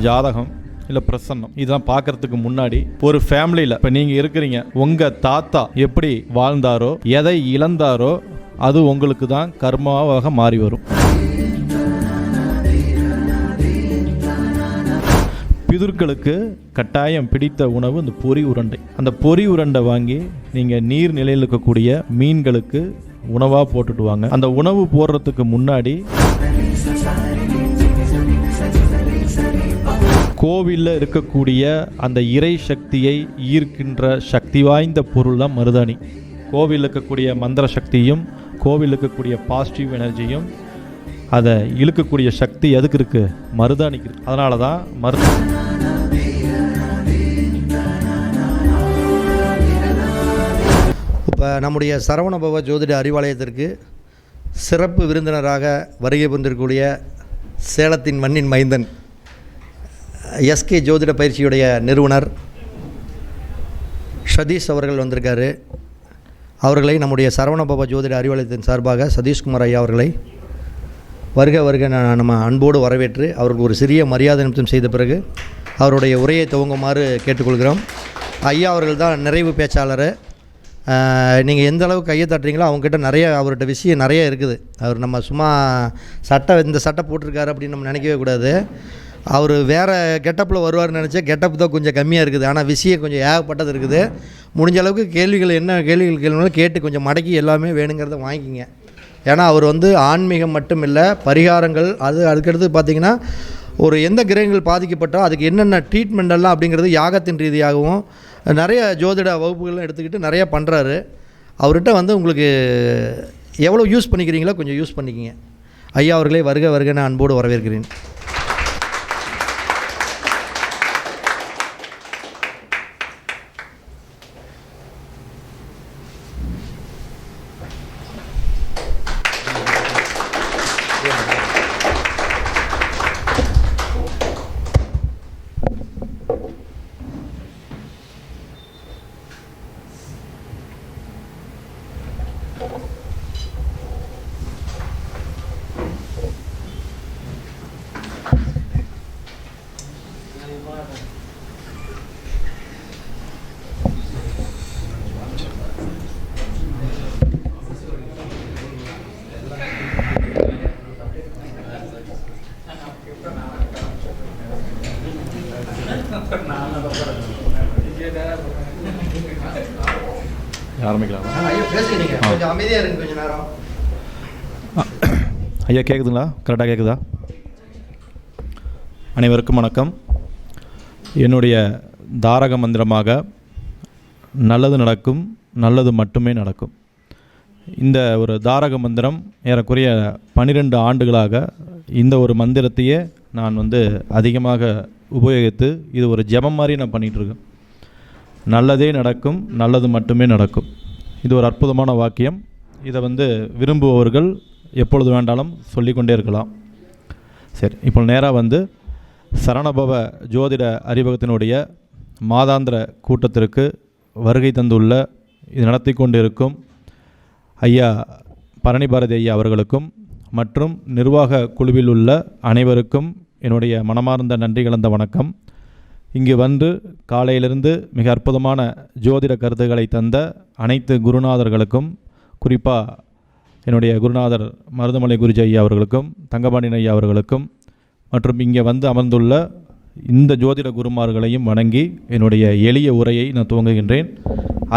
ஜாதகம் இல்லை பிரசன்னம் இதெல்லாம் பார்க்கறதுக்கு முன்னாடி ஒரு ஃபேமிலியில் இப்போ நீங்கள் இருக்கிறீங்க, உங்கள் தாத்தா எப்படி வாழ்ந்தாரோ, எதை இழந்தாரோ அது உங்களுக்கு தான் கர்மாவாக மாறி வரும். பிதுர்களுக்கு கட்டாயம் பிடித்த உணவு இந்த பொரி உருண்டை. அந்த பொரி உருண்டை வாங்கி நீங்கள் நீர் நிலையில் இருக்கக்கூடிய மீன்களுக்கு உணவாக போட்டுட்டு வாங்க. அந்த உணவு போடுறதுக்கு முன்னாடி கோவிலில் இருக்கக்கூடிய அந்த இறை சக்தியை ஈர்க்கின்ற சக்தி வாய்ந்த பொருள் தான் மருதாணி. கோவிலில் இருக்கக்கூடிய மந்திர சக்தியும் கோவிலில் இருக்கக்கூடிய பாசிட்டிவ் எனர்ஜியும் அதை இழுக்கக்கூடிய சக்தி எதுக்கு இருக்குது? மருதாணிக்கு இருக்குது. அதனால தான் இப்போ நம்முடைய சரவணபவ ஜோதிட அறிவாலயத்திற்கு சிறப்பு விருந்தினராக வருகை புரிந்திருக்கக்கூடிய சேலத்தின் மண்ணின் மைந்தன் எஸ்கே ஜோதிட பயிற்சியுடைய நிறுவனர் சதீஷ் அவர்கள் வந்திருக்காரு. அவர்களை நம்முடைய சரவணபவ ஜோதிட அறிவாலயத்தின் சார்பாக சதீஷ்குமார் ஐயா அவர்களை வருக நம்ம அன்போடு வரவேற்று அவருக்கு ஒரு சிறிய மரியாதை நிமித்தம் செய்த பிறகு அவருடைய உரையை துவங்குமாறு கேட்டுக்கொள்கிறோம். ஐயா அவர்கள் தான் நிறைவு பேச்சாளர். நீங்கள் எந்த அளவுக்கு கையை தட்டுறீங்களோ அவங்ககிட்ட நிறைய அவர்கிட்ட விஷயம் நிறைய இருக்குது. அவர் நம்ம சும்மா இந்த சட்டை போட்டிருக்காரு அப்படின்னு நம்ம நினைக்கவே கூடாது. அவர் வேறு கெட்டப்பில் வருவார்னு நினச்சா கெட்டப் தான் கொஞ்சம் கம்மியாக இருக்குது. ஆனால் விஷயம் கொஞ்சம் ஏகப்பட்டது இருக்குது. முடிஞ்ச அளவுக்கு கேள்விகள் என்ன கேள்விகள் கேள்வினாலும் கேட்டு கொஞ்சம் மடக்கி எல்லாமே வேணுங்கிறத வாங்கிக்கிங்க. ஏன்னா அவர் ஆன்மீகம் மட்டும் இல்லை, பரிகாரங்கள் அதுக்கடுத்து பார்த்திங்கன்னா ஒரு எந்த கிரகங்கள் பாதிக்கப்பட்டோ அதுக்கு என்னென்ன ட்ரீட்மெண்டெல்லாம் அப்படிங்கிறது யாகத்தின் ரீதியாகவும் நிறைய ஜோதிட வகுப்புகள்லாம் எடுத்துக்கிட்டு நிறையா பண்ணுறாரு. அவர்கிட்ட உங்களுக்கு எவ்வளோ யூஸ் பண்ணிக்கிறீங்களோ கொஞ்சம் யூஸ் பண்ணிக்கிங்க. ஐயா அவர்களே வருக நான் அன்போடு வரவேற்கிறேன். ஐயா கேட்குதுங்களா? கரெக்டாக கேட்குதா? அனைவருக்கும் வணக்கம். என்னுடைய தாரக மந்திரமாக நல்லது நடக்கும், நல்லது மட்டுமே நடக்கும். இந்த ஒரு தாரக மந்திரம் ஏறக்குறைய 12 ஆண்டுகளாக இந்த ஒரு மந்திரத்தையே நான் அதிகமாக உபயோகித்து இது ஒரு ஜெபம் மாதிரி நான் பண்ணிகிட்ருக்கேன். நல்லதே நடக்கும், நல்லது மட்டுமே நடக்கும். இது ஒரு அற்புதமான வாக்கியம். இதை விரும்புபவர்கள் எப்பொழுது வேண்டாலும் சொல்லிக்கொண்டே இருக்கலாம். சரி, இப்போ நேராக சரவணபவ ஜோதிட அறிவகத்தினுடைய மாதாந்திர கூட்டத்திற்கு வருகை தந்துள்ள இது நடத்தி கொண்டிருக்கும் ஐயா பரணி பாரதி ஐயா அவர்களுக்கும் மற்றும் நிர்வாக குழுவில் உள்ள அனைவருக்கும் என்னுடைய மனமார்ந்த நன்றி கலந்த வணக்கம். இங்கு காலையிலிருந்து மிக அற்புதமான ஜோதிட கருத்துக்களை தந்த அனைத்து குருநாதர்களுக்கும், குறிப்பாக என்னுடைய குருநாதர் மருதமலை குருஜி ஐயா அவர்களுக்கும் தங்கபாண்டியன் ஐயா அவர்களுக்கும் மற்றும் இங்கே அமர்ந்துள்ள இந்த ஜோதிட குருமார்களையும் வணங்கி என்னுடைய எளிய உரையை நான் துவங்குகின்றேன்.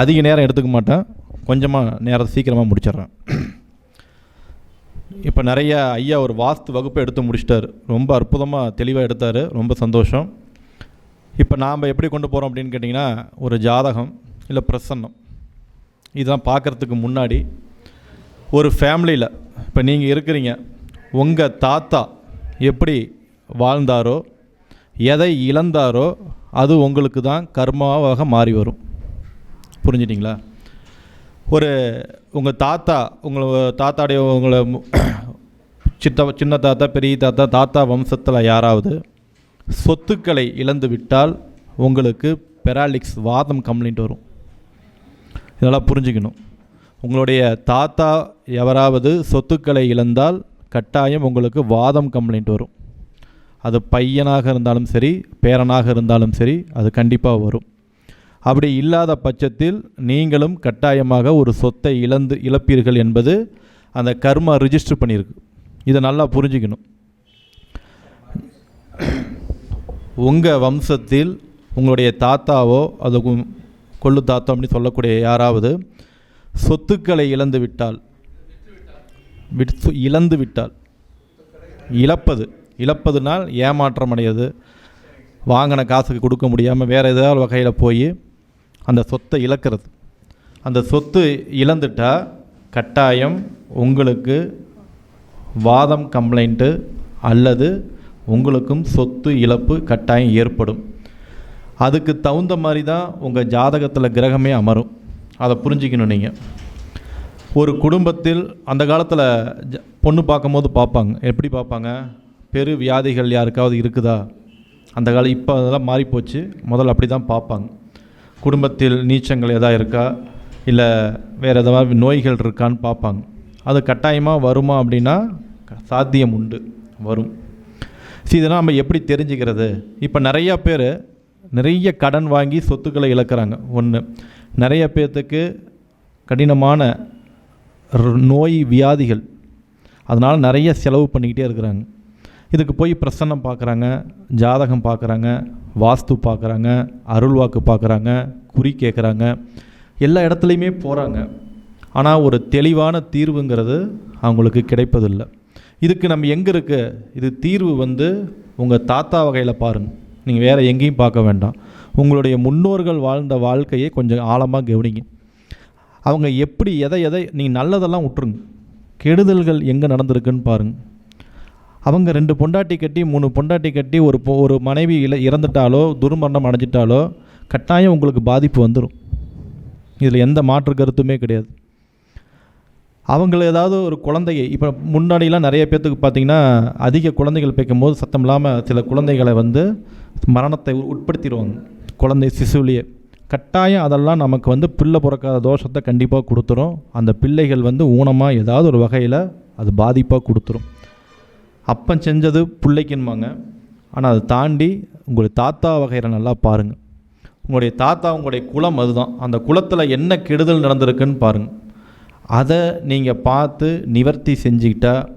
அதிக நேரம் எடுத்துக்க மாட்டேன், கொஞ்சமாக நேரத்தை சீக்கிரமாக முடிச்சிட்றேன். இப்போ நிறைய ஐயா ஒரு வாஸ்து வகுப்பை எடுத்து முடிச்சிட்டார். ரொம்ப அற்புதமாக தெளிவாக எடுத்தார். ரொம்ப சந்தோஷம். இப்போ நாம் எப்படி கொண்டு போகிறோம் அப்படின்னு கேட்டிங்கன்னா, ஒரு ஜாதகம் இல்லை பிரசன்னம் இதெல்லாம் பார்க்குறதுக்கு முன்னாடி ஒரு ஃபேமிலியில் இப்போ நீங்கள் இருக்கிறீங்க, உங்கள் தாத்தா எப்படி வாழ்ந்தாரோ, எதை இழந்தாரோ அது உங்களுக்கு தான் கர்மாவாக மாறி வரும். புரிஞ்சிட்டிங்களா? உங்கள் தாத்தா உங்களை சின்ன தாத்தா, பெரிய தாத்தா வம்சத்தில் யாராவது சொத்துக்களை இழந்து விட்டால் உங்களுக்கு பெராலிக்ஸ் வாதம் கம்ப்ளைண்ட் வரும். இதெல்லாம் புரிஞ்சுக்கணும். உங்களுடைய தாத்தா எவராவது சொத்துக்களை இழந்தால் கட்டாயம் உங்களுக்கு வாதம் கம்ப்ளைண்ட் வரும். அது பையனாக இருந்தாலும் சரி, பேரனாக இருந்தாலும் சரி, அது கண்டிப்பாக வரும். அப்படி இல்லாத பட்சத்தில் நீங்களும் கட்டாயமாக ஒரு சொத்தை இழப்பீர்கள் என்பது அந்த கர்மா ரிஜிஸ்டர் பண்ணியிருக்கு. இதை நல்லா புரிஞ்சுக்கணும். உங்கள் வம்சத்தில் உங்களுடைய தாத்தாவோ அது கொள்ளு தாத்தா அப்படின்னு சொல்லக்கூடிய யாராவது சொத்துக்களை இழந்து விட்டால், இழப்பதுனால் ஏமாற்றம் அடையாது, வாங்கின காசுக்கு கொடுக்க முடியாமல் வேறு ஏதாவது வகையில் போய் அந்த சொத்தை இழக்கிறது. அந்த சொத்து இழந்துட்டால் கட்டாயம் உங்களுக்கு வாதம் கம்ப்ளைண்ட்டு அல்லது உங்களுக்கும் சொத்து இழப்பு கட்டாயம் ஏற்படும். அதுக்கு தகுந்த மாதிரி தான் உங்கள் ஜாதகத்தில் கிரகமே அமரும். அதை புரிஞ்சிக்கணும். நீங்கள் ஒரு குடும்பத்தில் அந்த காலத்தில் பொண்ணு பார்க்கும்போது பார்ப்பாங்க. எப்படி பார்ப்பாங்க? பெரு வியாதிகள் யாருக்காவது இருக்குதா? அந்த காலம் இப்போ அதெல்லாம் மாறிப்போச்சு. முதல்ல அப்படி தான் பார்ப்பாங்க. குடும்பத்தில் நீச்சங்கள் எதாவது இருக்கா, இல்லை வேறு எதாவது நோய்கள் இருக்கான்னு பார்ப்பாங்க. அது கட்டாயமாக வருமா அப்படின்னா சாத்தியம் உண்டு, வரும். இதெல்லாம் நம்ம எப்படி தெரிஞ்சுக்கிறது? இப்போ நிறையா பேர் நிறைய கடன் வாங்கி சொத்துக்களை இழக்கிறாங்க. ஒன்று, நிறைய பேர்த்துக்கு கடினமான நோய் வியாதிகள், அதனால் நிறைய செலவு பண்ணிக்கிட்டே இருக்கிறாங்க. இதுக்கு போய் பிரசன்னம் பார்க்குறாங்க, ஜாதகம் பார்க்குறாங்க, வாஸ்து பார்க்குறாங்க, அருள்வாக்கு பார்க்குறாங்க, குறி கேட்குறாங்க, எல்லா இடத்துலையுமே போகிறாங்க. ஆனால் ஒரு தெளிவான தீர்வுங்கிறது அவங்களுக்கு கிடைப்பதில்லை. இதுக்கு நம்ம எங்கே இருக்குது இது தீர்வு? உங்கள் தாத்தா வகையில் பாருங்கள். நீங்கள் வேறு எங்கேயும் பார்க்க வேண்டாம். உங்களுடைய முன்னோர்கள் வாழ்ந்த வாழ்க்கையை கொஞ்சம் ஆழமாக கவனிங்க. அவங்க எப்படி எதை நீங்கள் நல்லதெல்லாம் விட்டுருங்க, கெடுதல்கள் எங்கே நடந்திருக்குன்னு பாருங்கள். அவங்க 2 பொண்டாட்டி கட்டி 3 பொண்டாட்டி கட்டி ஒரு மனைவி இறந்துட்டாலோ துர்மரணம் அடைஞ்சிட்டாலோ கட்டாயம் உங்களுக்கு பாதிப்பு வந்துடும். இதில் எந்த மாற்று கருத்துமே கிடையாது. அவங்கள ஏதாவது ஒரு குழந்தையை, இப்போ முன்னாடிலாம் நிறைய பேர்த்துக்கு பார்த்திங்கன்னா அதிக குழந்தைகள் பேக்கும் போது சத்தம் இல்லாமல் சில குழந்தைகளை மரணத்தை உட்படுத்திடுவாங்க. குழந்தை சிசுவிலேயே கட்டாயம் அதெல்லாம் நமக்கு பிள்ளை பிறக்காத தோஷத்தை கண்டிப்பாக கொடுத்துரும். அந்த பிள்ளைகள் ஊனமாக ஏதாவது ஒரு வகையில் அது பாதிப்பாக கொடுத்துரும். அப்பன் செஞ்சது பிள்ளைக்குன்பாங்க. ஆனால் அதை தாண்டி உங்களுடைய தாத்தா வகையில் நல்லா பாருங்கள். உங்களுடைய தாத்தா உங்களுடைய குலம் அதுதான். அந்த குலத்தில் என்ன கெடுதல் நடந்திருக்குன்னு பாருங்கள். அதை நீங்கள் பார்த்து நிவர்த்தி செஞ்சுக்கிட்டால்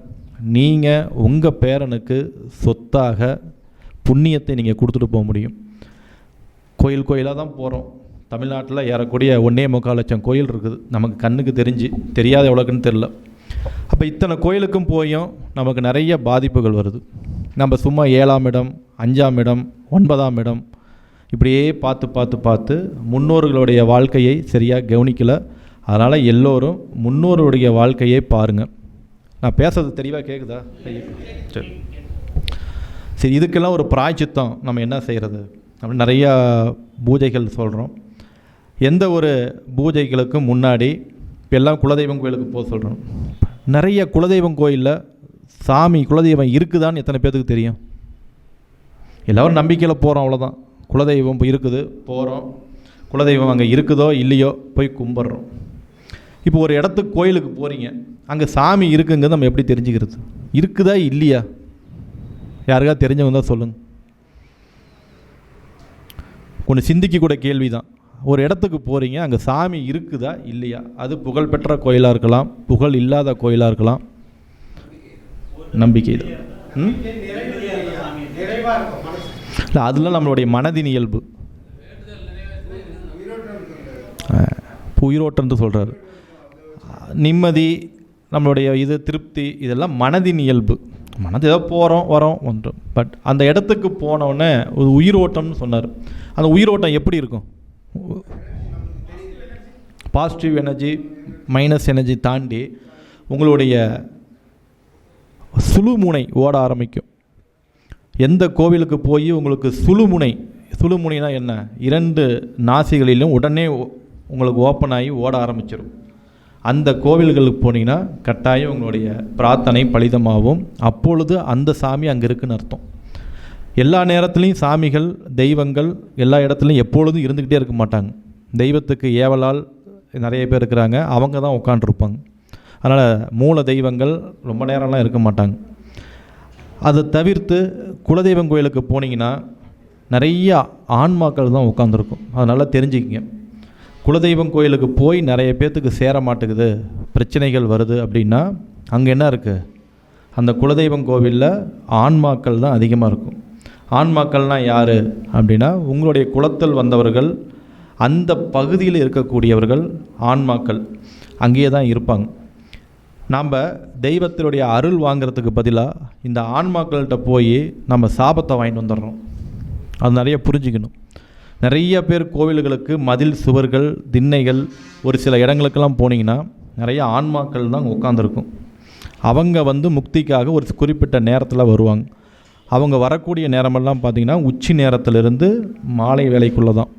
நீங்கள் உங்கள் பேரனுக்கு சொத்தாக புண்ணியத்தை நீங்கள் கொடுத்துட்டு போக முடியும். கோயிலாக தான் போகிறோம். தமிழ்நாட்டில் ஏறக்கூடிய 1.25 லட்சம் கோயில் இருக்குது. நமக்கு கண்ணுக்கு தெரியாத எவ்வளோக்குன்னு தெரில. அப்போ இத்தனை கோயிலுக்கும் போயும் நமக்கு நிறைய பாதிப்புகள் வருது. நம்ம சும்மா 7ஆம் இடம், 5ஆம் இடம், 9ஆம் இடம் இப்படியே பார்த்து முன்னோர்களுடைய வாழ்க்கையை சரியாக கவனிக்கலை. அதனால் எல்லோரும் முன்னோருடைய வாழ்க்கையை பாருங்கள். நான் பேசுறது தெளிவாக கேட்குதா? சரி, இதுக்கெல்லாம் ஒரு பிராயச்சித்தம் நம்ம என்ன செய்கிறது அப்படின்னு நிறையா பூஜைகள் சொல்கிறோம். எந்த ஒரு பூஜைகளுக்கும் முன்னாடி இப்போ எல்லாம் குலதெய்வம் கோயிலுக்கு போக சொல்கிறோம். நிறைய குலதெய்வம் கோயிலில் சாமி குலதெய்வம் இருக்குதான்னு எத்தனை பேர்த்துக்கு தெரியும்? எல்லோரும் நம்பிக்கையில் போகிறோம், அவ்வளோதான். குலதெய்வம் இருக்குது, போகிறோம். குலதெய்வம் அங்கே இருக்குதோ இல்லையோ போய் கும்பிட்றோம். இப்போ ஒரு இடத்துக்கு கோயிலுக்கு போகிறீங்க, அங்கே சாமி இருக்குங்கிறது நம்ம எப்படி தெரிஞ்சுக்கிறது? இருக்குதா இல்லையா? யாருக்கா தெரிஞ்சவங்க தான் சொல்லுங்கள். ஒன்று சிந்திக்க கூட கேள்வி தான். ஒரு இடத்துக்கு போகிறீங்க, அங்கே சாமி இருக்குதா இல்லையா? அது புகழ்பெற்ற கோயிலாக இருக்கலாம், புகழ் இல்லாத கோயிலாக இருக்கலாம். நம்பிக்கை தான். இல்லை, அதெல்லாம் நம்மளுடைய மனதின் இயல்பு. உயிரோட்டம்னு சொல்கிறாரு. நிம்மதி, நம்மளுடைய இது திருப்தி, இதெல்லாம் மனதின் இயல்பு. மனது ஏதோ போகிறோம் வரோம் ஒன்றும். பட் அந்த இடத்துக்கு போனோடனே ஒரு உயிரோட்டம்னு சொன்னார். அந்த உயிரோட்டம் எப்படி இருக்கும்? பாசிட்டிவ் எனர்ஜி, மைனஸ் எனர்ஜி தாண்டி உங்களுடைய சுழுமுனை ஓட ஆரம்பிக்கும். எந்த கோவிலுக்கு போய் உங்களுக்கு சுழுமுனைனா என்ன? 2 நாசிகளிலும் உடனே உங்களுக்கு ஓப்பன் ஆகி ஓட ஆரம்பிச்சிடும். அந்த கோவில்களுக்கு போனீங்கன்னா கட்டாயம் உங்களுடைய பிரார்த்தனை பலிதமாகும். அப்பொழுது அந்த சாமி அங்கே இருக்குன்னு அர்த்தம். எல்லா நேரத்துலையும் சாமிகள், தெய்வங்கள் எல்லா இடத்துலையும் எப்பொழுதும் இருந்துக்கிட்டே இருக்க மாட்டாங்க. தெய்வத்துக்கு ஏவலால் நிறைய பேர் இருக்கிறாங்க, அவங்க தான் உட்காண்ட்ருப்பாங்க. அதனால் மூல தெய்வங்கள் ரொம்ப நேரம்லாம் இருக்க மாட்டாங்க. அதை தவிர்த்து குலதெய்வம் கோயிலுக்கு போனீங்கன்னா நிறைய ஆன்மாக்கள் தான் உட்காந்துருக்கும். அதனால் தெரிஞ்சுக்கிங்க. குலதெய்வம் கோயிலுக்கு போய் நிறைய பேர்த்துக்கு சேர மாட்டேங்குது, பிரச்சனைகள் வருது அப்படின்னா அங்கே என்ன இருக்குது? அந்த குலதெய்வம் கோவிலில் ஆன்மாக்கள் தான் அதிகமாக இருக்கும். ஆன்மாக்கள்னால் யார் அப்படின்னா உங்களுடைய குலத்தில் வந்தவர்கள், அந்த பகுதியில் இருக்கக்கூடியவர்கள் ஆன்மாக்கள் அங்கேயே தான் இருப்பாங்க. நாம் தெய்வத்தினுடைய அருள் வாங்கிறதுக்கு பதிலாக இந்த ஆன்மாக்கள்கிட்ட போய் நம்ம சாபத்தை வாங்கிட்டு வந்துடுறோம். அது நிறைய புரிஞ்சுக்கணும். நிறைய பேர் கோவில்களுக்கு மதில் சுவர்கள், திண்ணைகள், ஒரு சில இடங்களுக்கெல்லாம் போனீங்கன்னா நிறைய ஆன்மாக்கள் தான் உட்காந்துருக்கும். அவங்க முக்திக்காக ஒரு குறிப்பிட்ட நேரத்தில் வருவாங்க. அவங்க வரக்கூடிய நேரமெல்லாம் பார்த்திங்கன்னா உச்சி நேரத்திலிருந்து மாலை வேலைக்குள்ளே தான்.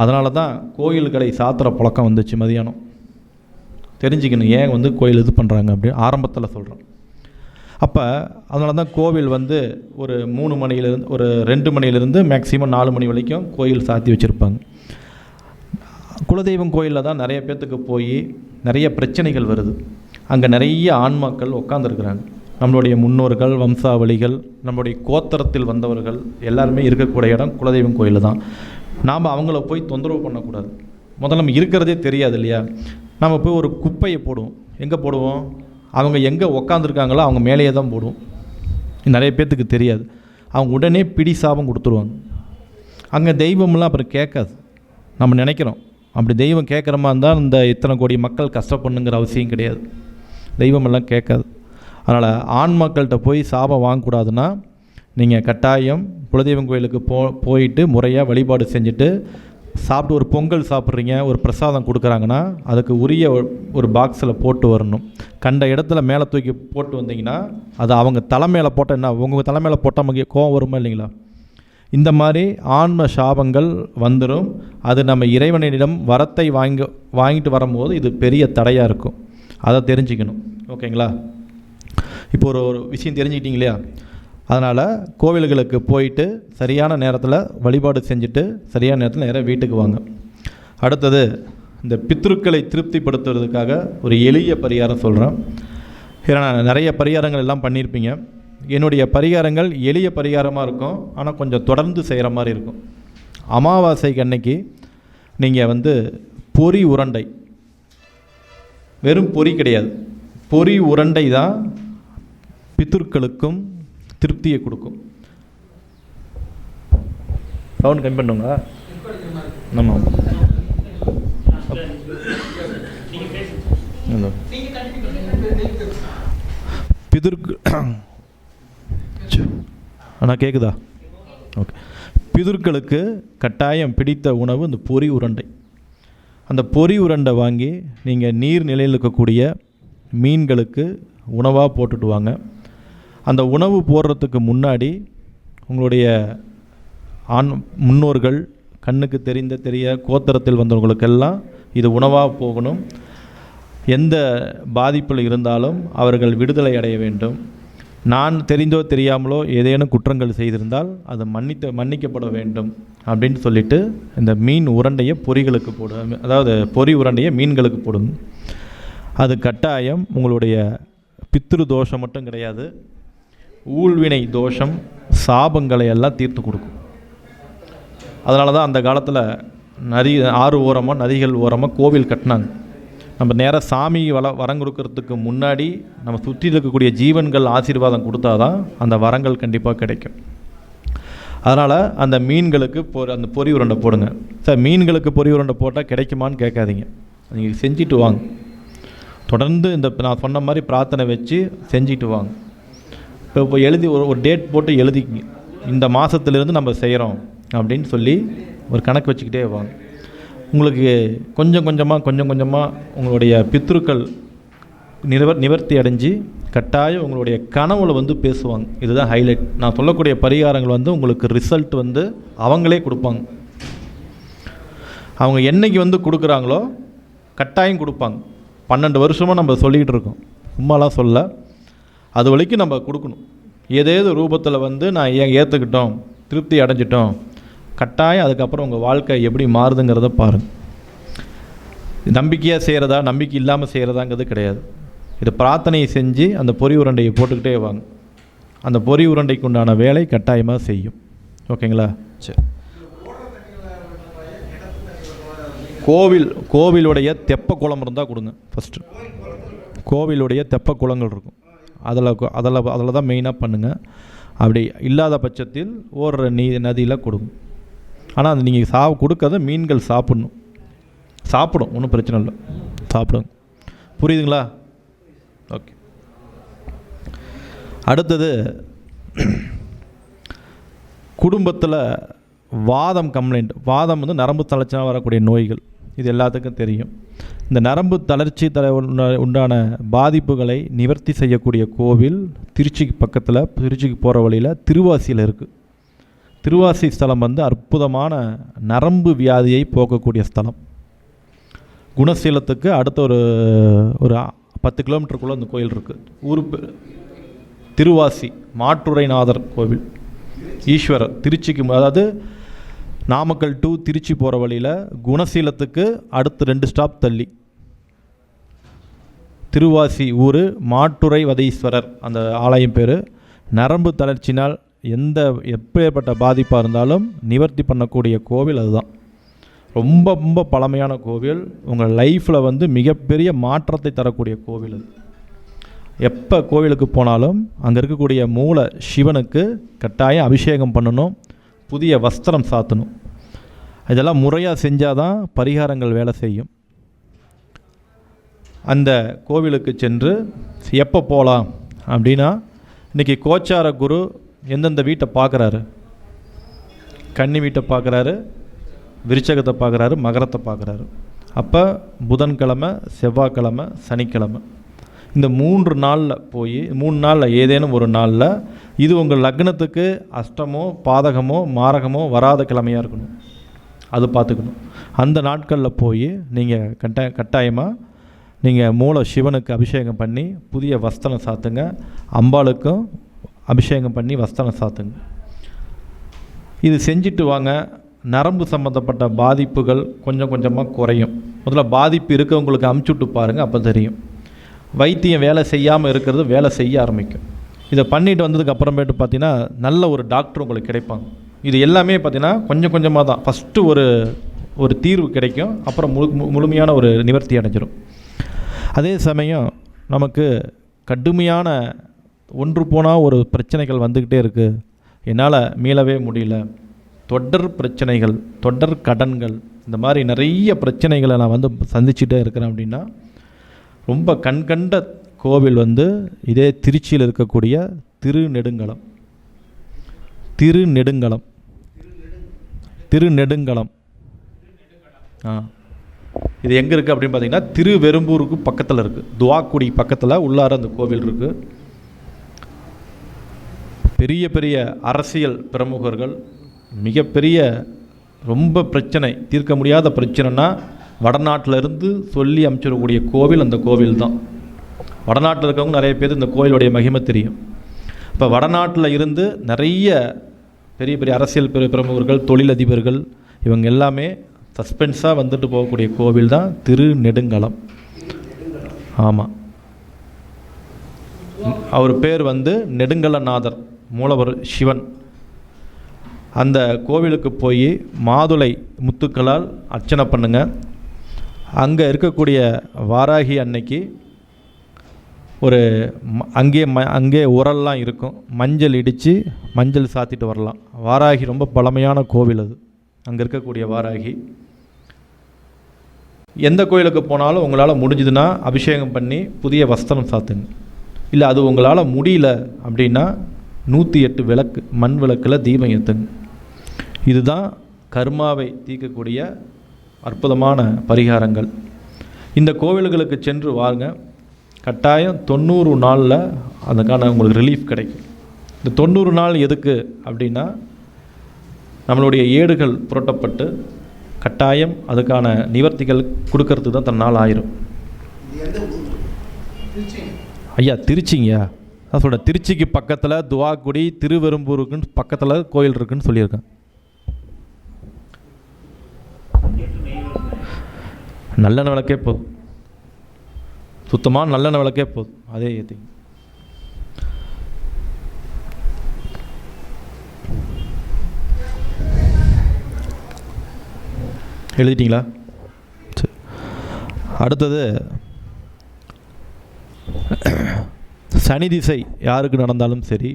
அதனால தான் கோயில்களை சாத்துற பழக்கம் வந்துச்சு மதியானம். தெரிஞ்சுக்கணும் ஏன் கோயில் இது பண்ணுறாங்க அப்படி ஆரம்பத்தில் சொல்கிறோம். அப்போ அதனால தான் கோவில் ஒரு 3 மணிலேருந்து ஒரு 2 மணிலேருந்து மேக்ஸிமம் 4 மணி வரைக்கும் கோயில் சாத்தி வச்சுருப்பாங்க. குலதெய்வம் கோயிலில் தான் நிறைய பேர்த்துக்கு போய் நிறைய பிரச்சனைகள் வருது. அங்கே நிறைய ஆன்மாக்கள் உட்காந்துருக்குறாங்க. நம்மளுடைய முன்னோர்கள், வம்சாவளிகள், நம்மளுடைய கோத்திரத்தில் வந்தவர்கள் எல்லாருமே இருக்கக்கூடிய இடம் குலதெய்வம் கோயில் தான். நாம் அவங்கள போய் தொந்தரவு பண்ணக்கூடாது. முதல்ல நம்ம இருக்கிறதே தெரியாது இல்லையா? நம்ம போய் ஒரு குப்பையை போடுவோம். எங்கே போடுவோம்? அவங்க எங்கே உக்காந்துருக்காங்களோ அவங்க மேலேயே தான் போடுவோம். நிறைய பேர்த்துக்கு தெரியாது. அவங்க உடனே பிடி சாபம் கொடுத்துருவாங்க. அங்கே தெய்வம்லாம் அப்புறம் கேட்காது. நம்ம நினைக்கிறோம் அப்படி தெய்வம் கேட்குற மாதிரி இருந்தால் இந்த இத்தனை கோடி மக்கள் கஷ்டப்படணுங்கிற அவசியம் கிடையாது. தெய்வமெல்லாம் கேட்காது. அதனால் ஆன்மாக்கள்கிட்ட போய் சாபம் வாங்கக்கூடாதுன்னா நீங்கள் கட்டாயம் குலதெய்வம் கோயிலுக்கு போயிட்டு முறையாக வழிபாடு செஞ்சுட்டு சாப்பிட்டு ஒரு பொங்கல் சாப்பிட்றீங்க, ஒரு பிரசாதம் கொடுக்குறாங்கன்னா அதுக்கு உரிய ஒரு பாக்ஸில் போட்டு வரணும். கண்ட இடத்துல மேலே தூக்கி போட்டு வந்தீங்கன்னா அது அவங்க தலைமையில் போட்டால் என்ன, உங்கள் தலைமையில் போட்டால் நமக்கு கோவம் வருமா இல்லைங்களா? இந்த மாதிரி ஆன்ம சாபங்கள் வந்துடும். அது நம்ம இறைவனிடம் வரத்தை வாங்கிட்டு வரும்போது இது பெரிய தடையாக இருக்கும். அதை தெரிஞ்சுக்கணும். ஓகேங்களா? இப்போ ஒரு விஷயம் தெரிஞ்சுக்கிட்டீங்க இல்லையா? அதனால் கோவில்களுக்கு போயிட்டு சரியான நேரத்தில் வழிபாடு செஞ்சுட்டு சரியான நேரத்தில் நேராக வீட்டுக்கு வாங்க. அடுத்தது இந்த பித்ருக்களை திருப்திப்படுத்துறதுக்காக ஒரு எளிய பரிகாரம் சொல்கிறேன். ஏன்னா நிறைய பரிகாரங்கள் எல்லாம் பண்ணியிருப்பீங்க. என்னுடைய பரிகாரங்கள் எளிய பரிகாரமாக இருக்கும், ஆனால் கொஞ்சம் தொடர்ந்து செய்கிற மாதிரி இருக்கும். அமாவாசைக்கு அன்னைக்கு நீங்கள் பொரி உருண்டை, வெறும் பொரி கிடையாது, பொரி உருண்டை தான் பித்ருக்களுக்கும் திருப்தியை கொடுக்கும். சவுண்ட் கம்மி பண்ணுங்க. ஆமாம், பிதுருக்கு அண்ணா கேட்குதா? ஓகே. பிதுர்களுக்கு கட்டாயம் பிடித்த உணவு இந்த பொரி உருண்டை. அந்த பொரி உருண்டை வாங்கி நீங்கள் நீர் நிலையில் இருக்கக்கூடிய மீன்களுக்கு உணவாக போட்டுட்டு வாங்க. அந்த உணவு போடுறதுக்கு முன்னாடி உங்களுடைய முன்னோர்கள், கண்ணுக்கு தெரிய கோத்திரத்தில் வந்தவங்களுக்கெல்லாம் இது உணவாக போகணும். எந்த பாதிப்பில் இருந்தாலும் அவர்கள் விடுதலை அடைய வேண்டும். நான் தெரிந்தோ தெரியாமலோ ஏதேனும் குற்றங்கள் செய்திருந்தால் அது மன்னிக்கப்பட வேண்டும் அப்படின்னு சொல்லிட்டு இந்த மீன் உருண்டையை பொரிகளுக்கு போடும். அதாவது பொரி உருண்டையை மீன்களுக்கு போடுங்க. அது கட்டாயம் உங்களுடைய பித்ரு தோஷம் மட்டும் கிடையாது, ஊழ்வினை தோஷம், சாபங்களை எல்லாம் தீர்த்து கொடுக்கும். அதனால தான் அந்த காலத்தில் ஆறு ஓரமாக, நதிகள் ஓரமாக கோவில் கட்டினாங்க. நம்ம நேராக சாமி வரம் கொடுக்கறதுக்கு முன்னாடி நம்ம சுற்றி இருக்கக்கூடிய ஜீவன்கள் ஆசீர்வாதம் கொடுத்தா தான் அந்த வரங்கள் கண்டிப்பாக கிடைக்கும். அதனால் அந்த மீன்களுக்கு அந்த பொரி உருண்டை போடுங்க. சார், மீன்களுக்கு பொரி உருண்டை போட்டால் கிடைக்குமான்னு கேட்காதீங்க. நீங்கள் செஞ்சுட்டு வாங்க. தொடர்ந்து இந்த நான் சொன்ன மாதிரி பிரார்த்தனை வச்சு செஞ்சுட்டு வாங்க. இப்போ எழுதி ஒரு டேட் போட்டு எழுதிக்கிங்க. இந்த மாதத்துலேருந்து நம்ம செய்கிறோம் அப்படின்னு சொல்லி ஒரு கணக்கு வச்சுக்கிட்டே வாங்க. உங்களுக்கு கொஞ்சம் கொஞ்சமாக உங்களுடைய பித்ருக்கள் நிவர்த்தி அடைஞ்சு கட்டாயம் உங்களுடைய கனவுல பேசுவாங்க. இதுதான் ஹைலைட். நான் சொல்லக்கூடிய பரிகாரங்கள் உங்களுக்கு ரிசல்ட் அவங்களே கொடுப்பாங்க. அவங்க என்னைக்கு கொடுக்குறாங்களோ கட்டாயம் கொடுப்பாங்க. 12 வருஷமாக நம்ம சொல்லிக்கிட்டு இருக்கோம், சும்மாலாம் சொல்ல. அது வரைக்கும் நம்ம கொடுக்கணும். ஏதேது ரூபத்தில் நான் ஏற்றுக்கிட்டோம், திருப்தி அடைஞ்சிட்டோம், கட்டாயம் அதுக்கப்புறம் உங்கள் வாழ்க்கை எப்படி மாறுதுங்கிறத பாருங்கள். நம்பிக்கையாக செய்கிறதா, நம்பிக்கை இல்லாமல் செய்கிறதாங்கிறது கிடையாது. இது பிரார்த்தனையை செஞ்சு அந்த பொரி உருண்டையை போட்டுக்கிட்டே வாங்க. அந்த பொரி உருண்டைக்கு உண்டான வேலை கட்டாயமாக செய்யும். ஓகேங்களா? சரி. கோவிலுடைய தெப்ப குளம் இருந்தால் கொடுங்க. ஃபஸ்ட்டு கோவிலுடைய தெப்ப குளங்கள் இருக்கும், அதில் தான் மெயினாக பண்ணுங்கள். அப்படி இல்லாத பட்சத்தில் ஓடுற நதியில் கொடுங்க. ஆனால் அது நீங்கள் கொடுக்காத மீன்கள் சாப்பிடும், ஒன்றும் பிரச்சனை இல்லை, சாப்பிடுங்க. புரியுதுங்களா? ஓகே. அடுத்தது, குடும்பத்தில் வாதம் கம்ப்ளைண்ட். வாதம் வந்து நரம்பு தளர்ச்சியாக வரக்கூடிய நோய்கள், இது எல்லாத்துக்கும் தெரியும். இந்த நரம்பு தளர்ச்சி உண்டான பாதிப்புகளை நிவர்த்தி செய்யக்கூடிய கோவில் திருச்சிக்கு பக்கத்தில், திருச்சிக்கு போகிற வழியில் திருவாசியில் இருக்குது. திருவாசி ஸ்தலம் வந்து அற்புதமான நரம்பு வியாதியை போக்கக்கூடிய ஸ்தலம். குணசீலத்துக்கு அடுத்த ஒரு 10 கிலோமீட்டருக்குள்ளே அந்த கோயில் இருக்குது. ஊர் திருவாசி மாட்டுரைநாதர் கோவில், ஈஸ்வரர். திருச்சிக்கு, அதாவது நாமக்கல் டு திருச்சி போகிற வழியில் குணசீலத்துக்கு அடுத்து 2 ஸ்டாப் தள்ளி திருவாசி ஊர் மாட்டுரை வதீஸ்வரர் அந்த ஆலயம் பேர். நரம்பு தளர்ச்சினால் எப்பேற்பட்ட பாதிப்பாக இருந்தாலும் நிவர்த்தி பண்ணக்கூடிய கோவில் அதுதான். ரொம்ப ரொம்ப பழமையான கோவில். உங்கள் லைஃப்பில் வந்து மிகப்பெரிய மாற்றத்தை தரக்கூடிய கோவில் அது. எப்போ கோவிலுக்கு போனாலும் அங்கே இருக்கக்கூடிய மூல சிவனுக்கு கட்டாயம் அபிஷேகம் பண்ணணும், புதிய வஸ்திரம் சாத்தணும். இதெல்லாம் முறையாக செஞ்சால் தான் பரிகாரங்கள் வேலை செய்யும். அந்த கோவிலுக்கு சென்று எப்போ போகலாம் அப்படின்னா, இன்றைக்கி கோச்சார குரு எந்தெந்த வீட்டை பார்க்குறாரு? கன்னி வீட்டை பார்க்குறாரு, விருச்சகத்தை பார்க்குறாரு, மகரத்தை பார்க்குறாரு. அப்போ புதன்கிழமை, செவ்வாய்க்கிழமை, சனிக்கிழமை, இந்த 3 நாளில் போய் 3 நாளில் ஏதேனும் ஒரு நாளில், இது உங்கள் லக்னத்துக்கு அஷ்டமோ பாதகமோ மாரகமோ வராத கிழமையாக இருக்கணும், அது பார்த்துக்கணும். அந்த நாட்களில் போய் நீங்கள் கட்டாயமாக நீங்கள் மூல சிவனுக்கு அபிஷேகம் பண்ணி புதிய வஸ்திரம் சாத்துங்க, அம்பாளுக்கும் அபிஷேகம் பண்ணி வஸ்திரம் சாத்துங்க. இது செஞ்சுட்டு வாங்க. நரம்பு சம்மந்தப்பட்ட பாதிப்புகள் கொஞ்சம் கொஞ்சமாக குறையும். முதல்ல பாதிப்பு இருக்கவங்களுக்கு அமுச்சுட்டு பாருங்கள், அப்போ தெரியும். வைத்தியம் வேலை செய்யாமல் இருக்கிறது வேலை செய்ய ஆரம்பிக்கும். இதை பண்ணிட்டு வந்ததுக்கு அப்புறமேட்டு பார்த்தீங்கன்னா நல்ல ஒரு டாக்டர் உங்களுக்கு கிடைப்பாங்க. இது எல்லாமே பார்த்தீங்கன்னா கொஞ்சம் கொஞ்சமாக தான். ஃபஸ்ட்டு ஒரு தீர்வு கிடைக்கும், அப்புறம் முழுமையான ஒரு நிவர்த்தி அடைஞ்சிடும். அதே சமயம் நமக்கு கடுமையான ஒன்று போனால் ஒரு பிரச்சனைகள் வந்துக்கிட்டே இருக்குது, என்னால் மீளவே முடியல, தொடர் பிரச்சனைகள், தொடர் கடன்கள், இந்த மாதிரி நிறைய பிரச்சனைகளை நான் வந்து சந்திச்சுட்டே இருக்கிறேன் அப்படின்னா, ரொம்ப கண்கண்ட கோவில் வந்து இதே திருச்சியில் இருக்கக்கூடிய திருநெடுங்கலம். இது எங்கே இருக்குது அப்படின்னு பார்த்தீங்கன்னா, திருவெரும்பூருக்கு பக்கத்தில் இருக்குது, துவாக்குடி பக்கத்தில் உள்ளார அந்த கோவில் இருக்குது. பெரிய பெரிய அரசியல் பிரமுகர்கள், மிகப்பெரிய ரொம்ப பிரச்சனை, தீர்க்க முடியாத பிரச்சனைனா வடநாட்டிலிருந்து சொல்லி அமைச்சிடக்கூடிய கோவில் அந்த கோவில் தான். வடநாட்டில் இருக்கவங்க நிறைய பேர் இந்த கோவிலுடைய மகிமை தெரியும். இப்போ வடநாட்டில் இருந்து நிறைய பெரிய பெரிய அரசியல் பிரமுகர்கள், தொழிலதிபர்கள், இவங்க எல்லாமே சஸ்பென்ஸாக வந்துட்டு போகக்கூடிய கோவில் தான் திருநெடுங்கலம். ஆமாம், அவர் பேர் வந்து நெடுங்கலநாதர், மூலவர் சிவன். அந்த கோவிலுக்கு போய் மாதுளை முத்துக்களால் அர்ச்சனை பண்ணுங்கள். அங்கே இருக்கக்கூடிய வாராகி அன்னைக்கு அங்கே உரல்லாம் இருக்கும், மஞ்சள் இடித்து மஞ்சள் சாத்திட்டு வரலாம். வாராகி ரொம்ப பழமையான கோவில் அது, அங்கே இருக்கக்கூடிய வாராகி. எந்த கோயிலுக்கு போனாலும் உங்களால் முடிஞ்சதுன்னா அபிஷேகம் பண்ணி புதிய வஸ்திரம் சாத்துங்க. இல்லை அது உங்களால் முடியல அப்படின்னா 108 விளக்கு, மண் விளக்கில் தீபம் ஏற்றுங்க. இதுதான் கர்மாவை தீர்க்கக்கூடிய அற்புதமான பரிகாரங்கள். இந்த கோவில்களுக்கு சென்று வாங்க, கட்டாயம் 90 நாளில் அதுக்கான உங்களுக்கு ரிலீஃப் கிடைக்கும். இந்த 90 நாள் எதுக்கு அப்படின்னா, நம்மளுடைய ஏடுகள் புரட்டப்பட்டு கட்டாயம் அதுக்கான நிவர்த்திகள் கொடுக்கறதுக்கு தான் தன்னால் ஆயிரும். ஐயா திருச்சிங்கய்யா, நான் சொல்கிறேன், திருச்சிக்கு பக்கத்தில் துவாக்குடி திருவெரும்பூருக்குன்னு பக்கத்தில் கோயில் இருக்குன்னு சொல்லியிருக்கேன். நல்லெண்ணெய் விளக்கே போதும், சுத்தமாக நல்லெண்ணெய் விளக்கே போதும், அதே ஏற்றி. எழுதிட்டிங்களா? சரி. அடுத்தது சனி திசை யாருக்கு நடந்தாலும் சரி,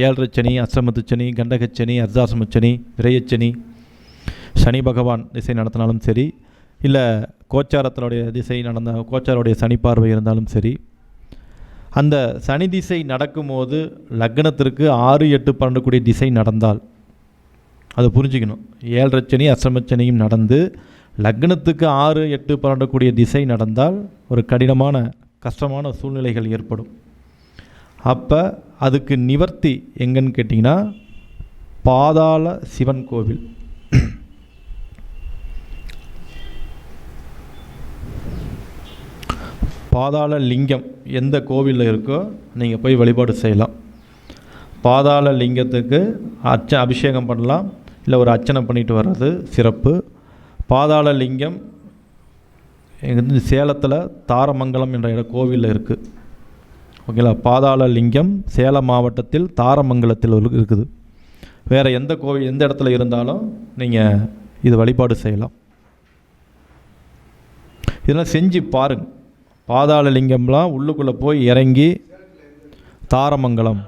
7 சனி, அஷ்டமத்து சனி, கண்டகச்சனி, அர்த்தாசிரமச்சனி, விரயச்சனி, சனி பகவான் திசை நடத்தினாலும் சரி, இல்லை கோச்சாரத்தினுடைய திசை கோச்சாரோடைய சனி பார்வை இருந்தாலும் சரி, அந்த சனி திசை நடக்கும்போது லக்னத்திற்கு 6, 8, 12 கூடிய திசை நடந்தால் அதை புரிஞ்சுக்கணும். 7 சனி அஷ்டமச்சனியும் நடந்து லக்னத்துக்கு 6, 8, 12 கூடிய திசை நடந்தால் ஒரு கடினமான கஷ்டமான சூழ்நிலைகள் ஏற்படும். அப்போ அதுக்கு நிவர்த்தி எங்கன்னு கேட்டிங்கன்னா பாதாள சிவன் கோவில். பாதாள லிங்கம் எந்த கோவிலில் இருக்கோ நீங்கள் போய் வழிபாடு செய்யலாம். பாதாள லிங்கத்துக்கு அபிஷேகம் பண்ணலாம், இல்லை ஒரு அர்ச்சனை பண்ணிட்டு வர்றது சிறப்பு. பாதாள லிங்கம் சேலத்தில் தாரமங்கலம் என்ற கோவிலில் இருக்குது. ஓகேங்களா? பாதாள லிங்கம் சேலம் மாவட்டத்தில் தாரமங்கலத்தில் இருக்குது. வேறு எந்த கோவில் எந்த இடத்துல இருந்தாலும் நீங்கள் இது வழிபாடு செய்யலாம். இதெல்லாம் செஞ்சு பாருங்கள். பாதாள லிங்கம்லாம் உள்ளுக்குள்ளே போய் இறங்கி தாரமங்கலம்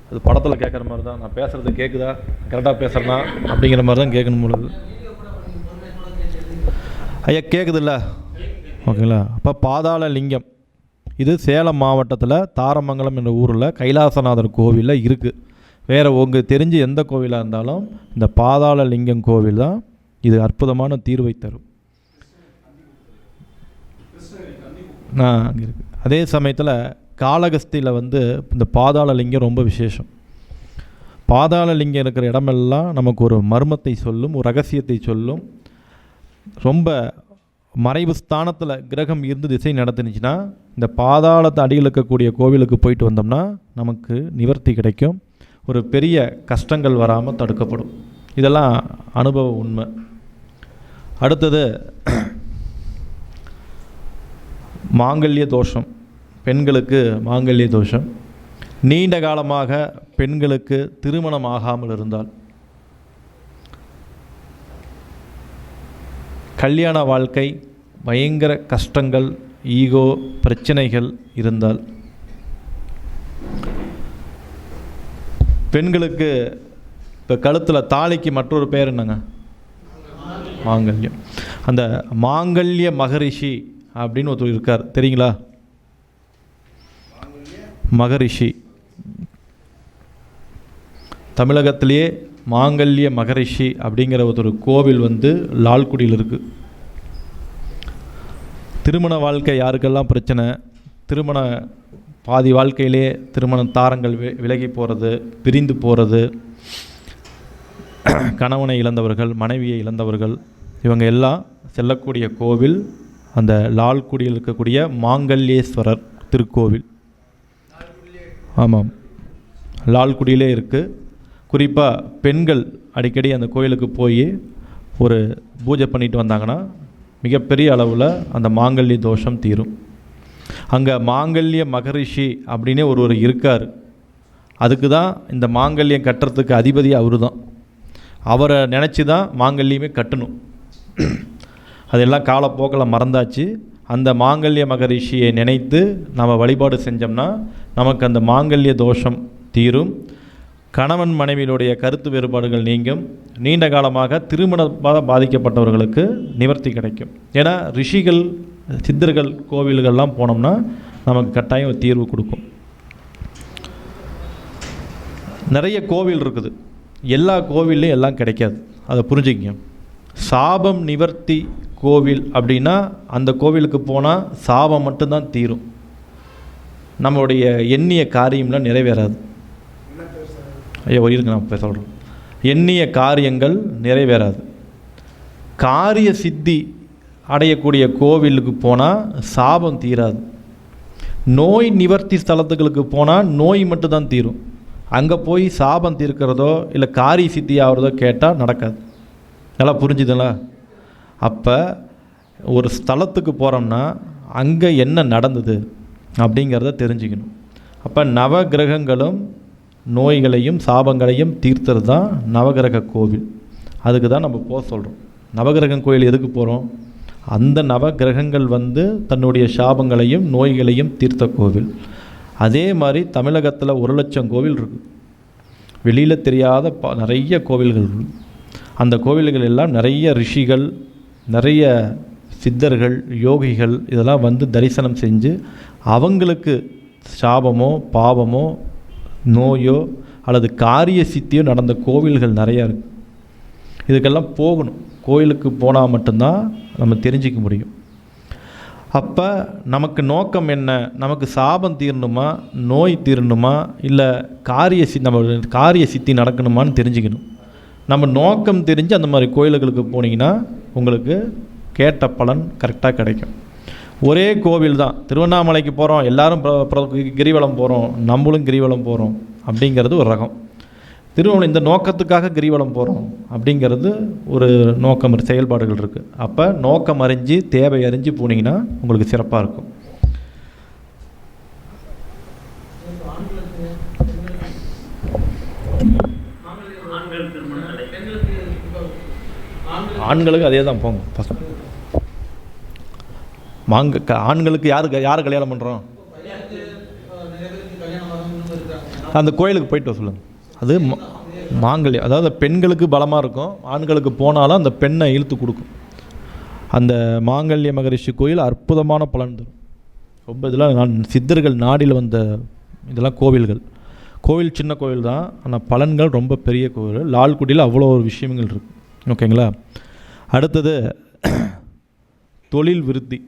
அது படத்தில் கேட்குற மாதிரி தான். நான் பேசுகிறது கேட்குதா, கரெக்டாக பேசுகிறேன்னா அப்படிங்கிற மாதிரி தான் கேட்கணும் பொழுது. ஐயா கேட்குதுல்ல? ஓகேங்களா? அப்போ பாதாள லிங்கம் இது சேலம் மாவட்டத்தில் தாரமங்கலம் என்ற ஊரில் கைலாசநாதர் கோவிலில் இருக்குது. வேறு உங்களுக்கு தெரிஞ்சு எந்த கோவிலாக இருந்தாலும் இந்த பாதாள லிங்கம் கோவில் தான் இது அற்புதமான தீர்வை தரும். அங்கே இருக்குது. அதே சமயத்தில் காளகஸ்தியில் இந்த பாதாள லிங்கம் ரொம்ப விசேஷம். பாதாள லிங்கம் இருக்கிற இடமெல்லாம் நமக்கு ஒரு மர்மத்தை சொல்லும், ஒரு ரகசியத்தை சொல்லும். ரொம்ப மறைவு ஸ்தானத்தில் கிரகம் இருந்து திசை நடத்துனுச்சுன்னா இந்த பாதாளத்தை அடியில் இருக்கக்கூடிய கோவிலுக்கு போயிட்டு வந்தோம்னா நமக்கு நிவர்த்தி கிடைக்கும், ஒரு பெரிய கஷ்டங்கள் வராமல் தடுக்கப்படும். இதெல்லாம் அனுபவ உண்மை. அடுத்தது மாங்கல்ய தோஷம். பெண்களுக்கு மாங்கல்ய தோஷம். நீண்ட காலமாக பெண்களுக்கு திருமணம் ஆகாமல் இருந்தால், கல்யாண வாழ்க்கை பயங்கர கஷ்டங்கள், ஈகோ பிரச்சனைகள் இருந்தால், பெண்களுக்கு இப்போ கழுத்தில் தாலிக்கு மற்றொரு பேர் என்னங்க? மாங்கல்யம். அந்த மாங்கல்ய மகரிஷி அப்படின்னு ஒருத்தர் இருக்கார், தெரியுங்களா? மகரிஷி தமிழகத்திலேயே மாங்கல்ய மகரிஷி அப்படிங்கிற ஒரு கோவில் லால்குடியில் இருக்குது. திருமண வாழ்க்கை யாருக்கெல்லாம் பிரச்சனை, திருமண பாதி வாழ்க்கையிலே திருமண தாரங்கள் விலகி போகிறது, பிரிந்து போகிறது, கணவனை இழந்தவர்கள், மனைவியை இழந்தவர்கள், இவங்க எல்லாம் செல்லக்கூடிய கோவில் அந்த லால்குடியில் இருக்கக்கூடிய மாங்கல்யேஸ்வரர் திருக்கோவில். ஆமாம், லால்குடியிலே இருக்குது. குறிப்பாக பெண்கள் அடிக்கடி அந்த கோயிலுக்கு போய் ஒரு பூஜை பண்ணிட்டு வந்தாங்கன்னா மிகப்பெரிய அளவில் அந்த மாங்கல்ய தோஷம் தீரும். அங்கே மாங்கல்ய மகரிஷி அப்படின்னே ஒருவர் இருக்கார். அதுக்கு தான் இந்த மாங்கல்யம் கட்டுறதுக்கு அதிபதி அவரு தான். அவரை நினச்சி தான் மாங்கல்யமே கட்டணும். அதெல்லாம் காலப்போக்கில் மறந்தாச்சு. அந்த மாங்கல்ய மகரிஷியை நினைத்து நம்ம வழிபாடு செஞ்சோம்னா நமக்கு அந்த மாங்கல்ய தோஷம் தீரும். கணவன் மனைவியினுடைய கருத்து வேறுபாடுகள் நீங்கும். நீண்ட காலமாக திருமணமாக பாதிக்கப்பட்டவர்களுக்கு நிவர்த்தி கிடைக்கும். ஏன்னா ரிஷிகள் சித்தர்கள் கோவில்கள்லாம் போனோம்னா நமக்கு கட்டாயம் ஒரு தீர்வு கொடுக்கும். நிறைய கோவில் இருக்குது, எல்லா கோவில்லையும் எல்லாம் கிடைக்காது, அதை புரிஞ்சுக்கங்க. சாபம் நிவர்த்தி கோவில் அப்படின்னா அந்த கோவிலுக்கு போனால் சாபம் மட்டும்தான் தீரும், நம்மளுடைய எண்ணிய காரியம்லாம் நிறைவேறாது. ஐயா இருக்கு, நான் இப்போ சொல்கிறேன். எண்ணிய காரியங்கள் நிறைவேறாது. காரிய சித்தி அடையக்கூடிய கோவிலுக்கு போனால் சாபம் தீராது. நோய் நிவர்த்தி ஸ்தலத்துகளுக்கு போனால் நோய் மட்டும்தான் தீரும். அங்கே போய் சாபம் தீர்க்கிறதோ இல்லை காரிய சித்தி ஆகிறதோ கேட்டால் நடக்காது. நல்லா புரிஞ்சுதுங்களா? அப்போ ஒரு ஸ்தலத்துக்கு போகிறோம்னா அங்கே என்ன நடந்தது அப்படிங்கிறத தெரிஞ்சுக்கணும். அப்போ நவகிரகங்களும் நோய்களையும் சாபங்களையும் தீர்த்தது தான் நவகிரக கோவில். அதுக்கு தான் நம்ம போக சொல்கிறோம். நவகிரகம் கோயில் எதுக்கு போகிறோம்? அந்த நவகிரகங்கள் வந்து தன்னுடைய சாபங்களையும் நோய்களையும் தீர்த்த கோவில். அதே மாதிரி தமிழகத்தில் 1,00,000 கோவில் இருக்குது. வெளியில் தெரியாத நிறைய கோவில்கள் இருக்குது. அந்த கோவில்கள் எல்லாம் நிறைய ரிஷிகள், நிறைய சித்தர்கள், யோகிகள் இதெல்லாம் வந்து தரிசனம் செஞ்சு அவங்களுக்கு சாபமோ பாவமோ நோயோ அல்லது காரிய சித்தியோ நடந்த கோவில்கள் நிறையா இருக்குது. இதுக்கெல்லாம் போகணும். கோயிலுக்கு போனால் மட்டும்தான் நம்ம தெரிஞ்சிக்க முடியும். அப்போ நமக்கு நோக்கம் என்ன? நமக்கு சாபம் தீரணுமா, நோய் தீரணுமா, இல்லை நம்ம காரிய சித்தி நடக்கணுமான்னு தெரிஞ்சுக்கணும். நம்ம நோக்கம் தெரிஞ்சு அந்த மாதிரி கோயில்களுக்கு போனீங்கன்னா உங்களுக்கு கேட்ட பலன் கரெக்டாக கிடைக்கும். ஒரே கோவில் தான், திருவண்ணாமலைக்கு போகிறோம், எல்லாரும் கிரிவலம் போகிறோம், நம்மளும் கிரிவலம் போகிறோம் அப்படிங்கிறது ஒரு ரகம். திருவண்ணாமலை இந்த நோக்கத்துக்காக கிரிவலம் போகிறோம் அப்படிங்கிறது ஒரு நோக்கம், செயல்பாடுகள் இருக்குது. அப்போ நோக்கம் அறிஞ்சு தேவை அறிஞ்சு போனீங்கன்னா உங்களுக்கு சிறப்பாக இருக்கும். ஆண்களுக்கு அதே தான் போங்க. பசங்க ஆண்களுக்கு யார் கல்யாணம் பண்ணுறோம்? அந்த கோயிலுக்கு போயிட்டு சொல்லுங்கள். அது மாங்கல்யம், அதாவது பெண்களுக்கு பலமாக இருக்கும். ஆண்களுக்கு போனாலும் அந்த பெண்ணை இழுத்து கொடுக்கும். அந்த மாங்கல்ய மகரிஷி கோயில் அற்புதமான பலன் தரும். ரொம்ப இதெல்லாம் சித்தர்கள் நாடியில் வந்த இதெல்லாம் கோவில்கள். கோவில் சின்ன கோவில் தான், ஆனால் பலன்கள் ரொம்ப பெரிய கோவில். லால்குடியில் அவ்வளோ ஒரு விஷயங்கள் இருக்குது. ஓகேங்களா? அடுத்தது தொழில் விருத்தி.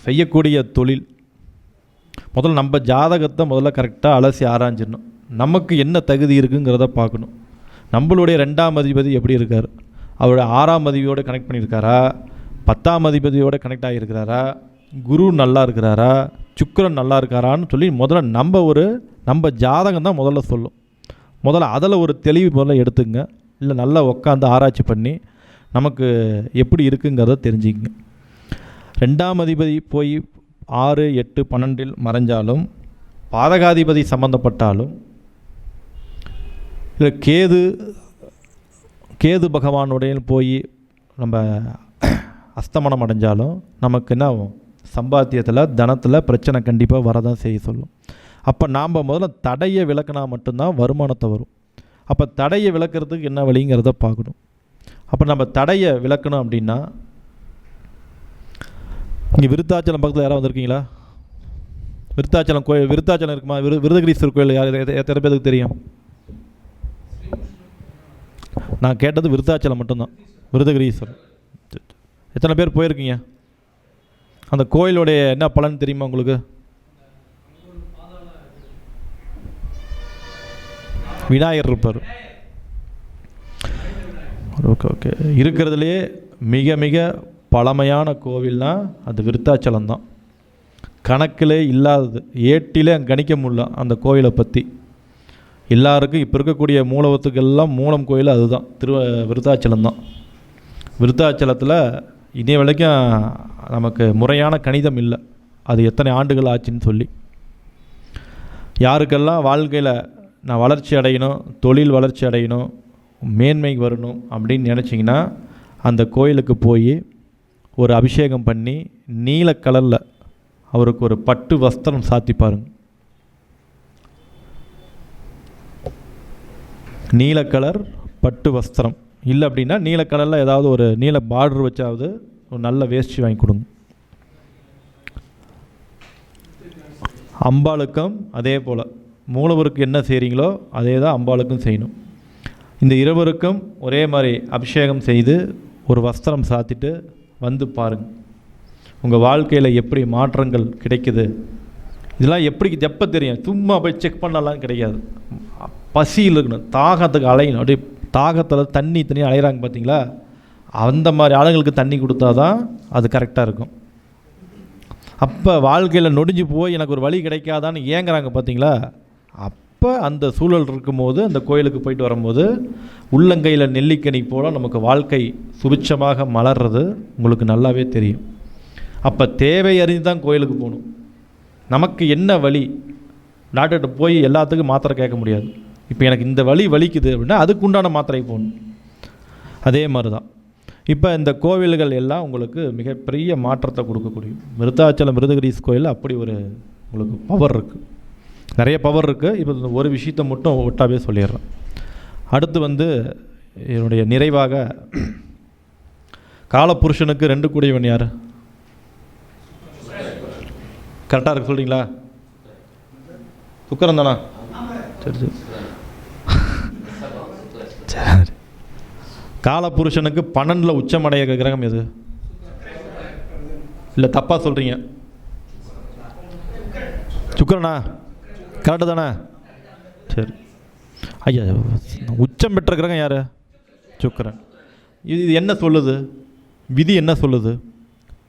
செய்யக்கூடிய தொழில் முதல்ல நம்ம ஜாதகத்தை முதல்ல கரெக்டாக அலசி ஆராய்ஞ்சிடணும். நமக்கு என்ன தகுதி இருக்குங்கிறத பார்க்கணும். நம்மளுடைய 2ஆம் அதிபதி எப்படி இருக்கார்? அவருடைய 6ஆம் அதிபதியோடு கனெக்ட் பண்ணியிருக்காரா? 10ஆம் அதிபதியோடு கனெக்ட் ஆகியிருக்கிறாரா? குரு நல்லா இருக்கிறாரா? சுக்கிரன் நல்லா இருக்காரான்னு சொல்லி முதல்ல நம்ம ஜாதகம் தான் முதல்ல சொல்லும். முதல்ல அதில் ஒரு தெளிவு முதல்ல எடுத்துங்க. இல்லை நல்லா உட்காந்து ஆராய்ச்சி பண்ணி நமக்கு எப்படி இருக்குங்கிறத தெரிஞ்சுக்கங்க. 2ஆம் அதிபதி போய் 6, 8, 12 மறைஞ்சாலும், பாதகாதிபதி சம்பந்தப்பட்டாலும், இல்லை கேது பகவானுடைய போய் நம்ம அஸ்தமனம் அடைஞ்சாலும் நமக்கு என்ன ஆகும்? சம்பாத்தியத்தில், தனத்தில் பிரச்சனை கண்டிப்பாக வரதான் செய்ய சொல்லும். அப்போ நாம் முதல்ல தடையை விளக்கினா மட்டும்தான் வருமானத்தை வரும். அப்போ தடையை விளக்கிறதுக்கு என்ன வழிங்கிறத பார்க்கணும். அப்போ நம்ம தடையை விளக்கணும் அப்படின்னா, இங்கே விருத்தாச்சலம் பக்கத்தில் யாராவது வந்திருக்கீங்களா? விருத்தாச்சலம் கோயில், விருத்தாச்சலம் இருக்குமா? விருதகிரீஸ்வரர் கோயில் எத்தனை பேருக்கு தெரியும்? நான் கேட்டது விருத்தாச்சலம் மட்டும்தான், விருதகிரீஸ்வரர். எத்தனை பேர் போயிருக்கீங்க? அந்த கோயிலுடைய என்ன பலன் தெரியுமா உங்களுக்கு? விநாயகர் இருப்பார். ஓகே. இருக்கிறதுலே மிக மிக பழமையான கோவில்னா அது விருத்தாச்சலம் தான். கணக்கில் இல்லாதது, ஏட்டிலே கணிக்க முடியல அந்த கோயிலை பற்றி. எல்லாருக்கும் இப்போ இருக்கக்கூடிய மூலவத்துக்கெல்லாம் மூலம் கோயில் அதுதான், விருத்தாச்சலம் தான். விருத்தாச்சலத்தில் இனிய வரைக்கும் நமக்கு முறையான கணிதம் இல்லை, அது எத்தனை ஆண்டுகள் ஆச்சுன்னு சொல்லி. யாருக்கெல்லாம் வாழ்க்கையில் நான் வளர்ச்சி அடையணும், தொழில் வளர்ச்சி அடையணும், மேன்மை வரணும் அப்படின்னு நினச்சிங்கன்னா அந்த கோயிலுக்கு போய் ஒரு அபிஷேகம் பண்ணி நீல கலரில் அவருக்கு ஒரு பட்டு வஸ்திரம் சாத்தி பாருங்க. நீல கலர் பட்டு வஸ்திரம் இல்லை அப்படின்னா நீல கலரில் ஏதாவது ஒரு நீல பார்டர் வச்சாவது ஒரு நல்ல வேஷ்டி வாங்கி கொடுங்க. அம்பாளுக்கும் அதே போல் மூலவருக்கு என்ன செய்கிறீங்களோ அதே தான் அம்பாளுக்கும் செய்யணும். இந்த இருவருக்கும் ஒரே மாதிரி அபிஷேகம் செய்து ஒரு வஸ்திரம் சாத்திட்டு வந்து பாருங்கள். உங்கள் வாழ்க்கையில் எப்படி மாற்றங்கள் கிடைக்குது. இதெல்லாம் எப்போ தெரியும்? சும்மா போய் செக் பண்ணலாம் கிடையாது. பசியில் இருக்கணும், தாகத்துக்கு அலையணும். அப்படியே தாகத்தில் தண்ணி அலையிறாங்க பார்த்தீங்களா? அந்த மாதிரி ஆளுங்களுக்கு தண்ணி கொடுத்தா தான் அது கரெக்டாக இருக்கும். அப்போ வாழ்க்கையில் நொடிஞ்சு போய் எனக்கு ஒரு வழி கிடைக்காதான்னு ஏங்குறாங்க பார்த்தீங்களா? அப்போ அந்த சூழல் இருக்கும்போது அந்த கோயிலுக்கு போயிட்டு வரும்போது உள்ளங்கையில் நெல்லிக்கனி போல் நமக்கு வாழ்க்கை சுபிட்சமாக மலர்றது உங்களுக்கு நல்லாவே தெரியும். அப்போ தேவை அறிந்து தான் கோயிலுக்கு போகணும். நமக்கு என்ன வழி? டாக்டர்கிட்ட போய் எல்லாத்துக்கும் மாத்திரை கேட்க முடியாது. இப்போ எனக்கு இந்த வலி வலிக்குது அப்படின்னா அதுக்கு உண்டான மாத்திரை போகணும். அதே மாதிரி தான் இப்போ இந்த கோவில்கள் எல்லாம் உங்களுக்கு மிகப்பெரிய மாற்றத்தை கொடுக்கக்கூடிய விருத்தாச்சலம் மிருதகிரீஸ் கோயில் அப்படி ஒரு உங்களுக்கு பவர் இருக்குது, நிறைய பவர் இருக்குது. இப்போ இந்த ஒரு விஷயத்தை மட்டும் ஒட்டாவே சொல்லிடுறேன். அடுத்து வந்து என்னுடைய நிறைவாக காலபுருஷனுக்கு 2 கூடியவன் யார்? கரெக்டாக இருக்கு சொல்கிறீங்களா? சுக்கரன் தானா? சரி சரி சரி. காலபுருஷனுக்கு 12 உச்சமடைய கிரகம் எது? இல்லை தப்பாக சொல்கிறீங்க. சுக்கரனா? கரெக்டு தானே? சரி. ஐயா, உச்சம் பெற்ற கிரகம் யார்? சுக்கரன். இது என்ன சொல்லுது? விதி என்ன சொல்லுது?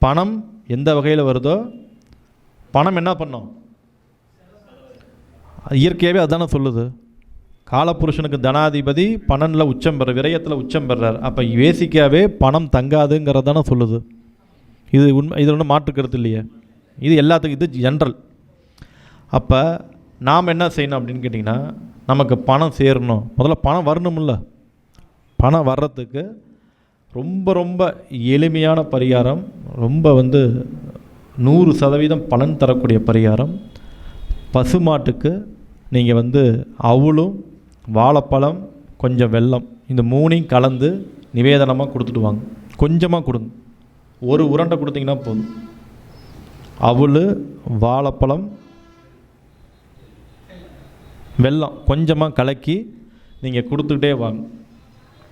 பணம் எந்த வகையில் வருதோ பணம் என்ன பண்ணோம்? இயற்கையாகவே அதுதானே சொல்லுது. காலபுருஷனுக்கு தனாதிபதி 12 உச்சம் பெற, விரயத்தில் உச்சம் பெறார். அப்போ பேசிக்காகவே பணம் தங்காதுங்கிறது தானே சொல்லுது. இது உண்மை, இது ஒன்றும் மாற்றுக்கிறது இல்லையே. இது எல்லாத்துக்கும் இது ஜென்ரல். அப்போ நாம் என்ன செய்யணும் அப்படின்னு கேட்டிங்கன்னா, நமக்கு பணம் சேரணும், முதல்ல பணம் வரணுமில்ல. பணம் வர்றதுக்கு ரொம்ப ரொம்ப எளிமையான பரிகாரம், ரொம்ப 100% பலன் தரக்கூடிய பரிகாரம். பசுமாட்டுக்கு நீங்கள் அவுளும் வாழைப்பழம் கொஞ்சம் வெல்லம் இந்த 3ஐயும் கலந்து நிவேதனமாக கொடுத்துட்டு வாங்க. கொஞ்சமாக கொடுங்க, ஒரு உருண்டை கொடுத்தீங்கன்னா போதும். அவுள், வாழைப்பழம், வெல்லம் கொஞ்சமாக கலக்கி நீங்கள் கொடுத்துக்கிட்டே வாங்க.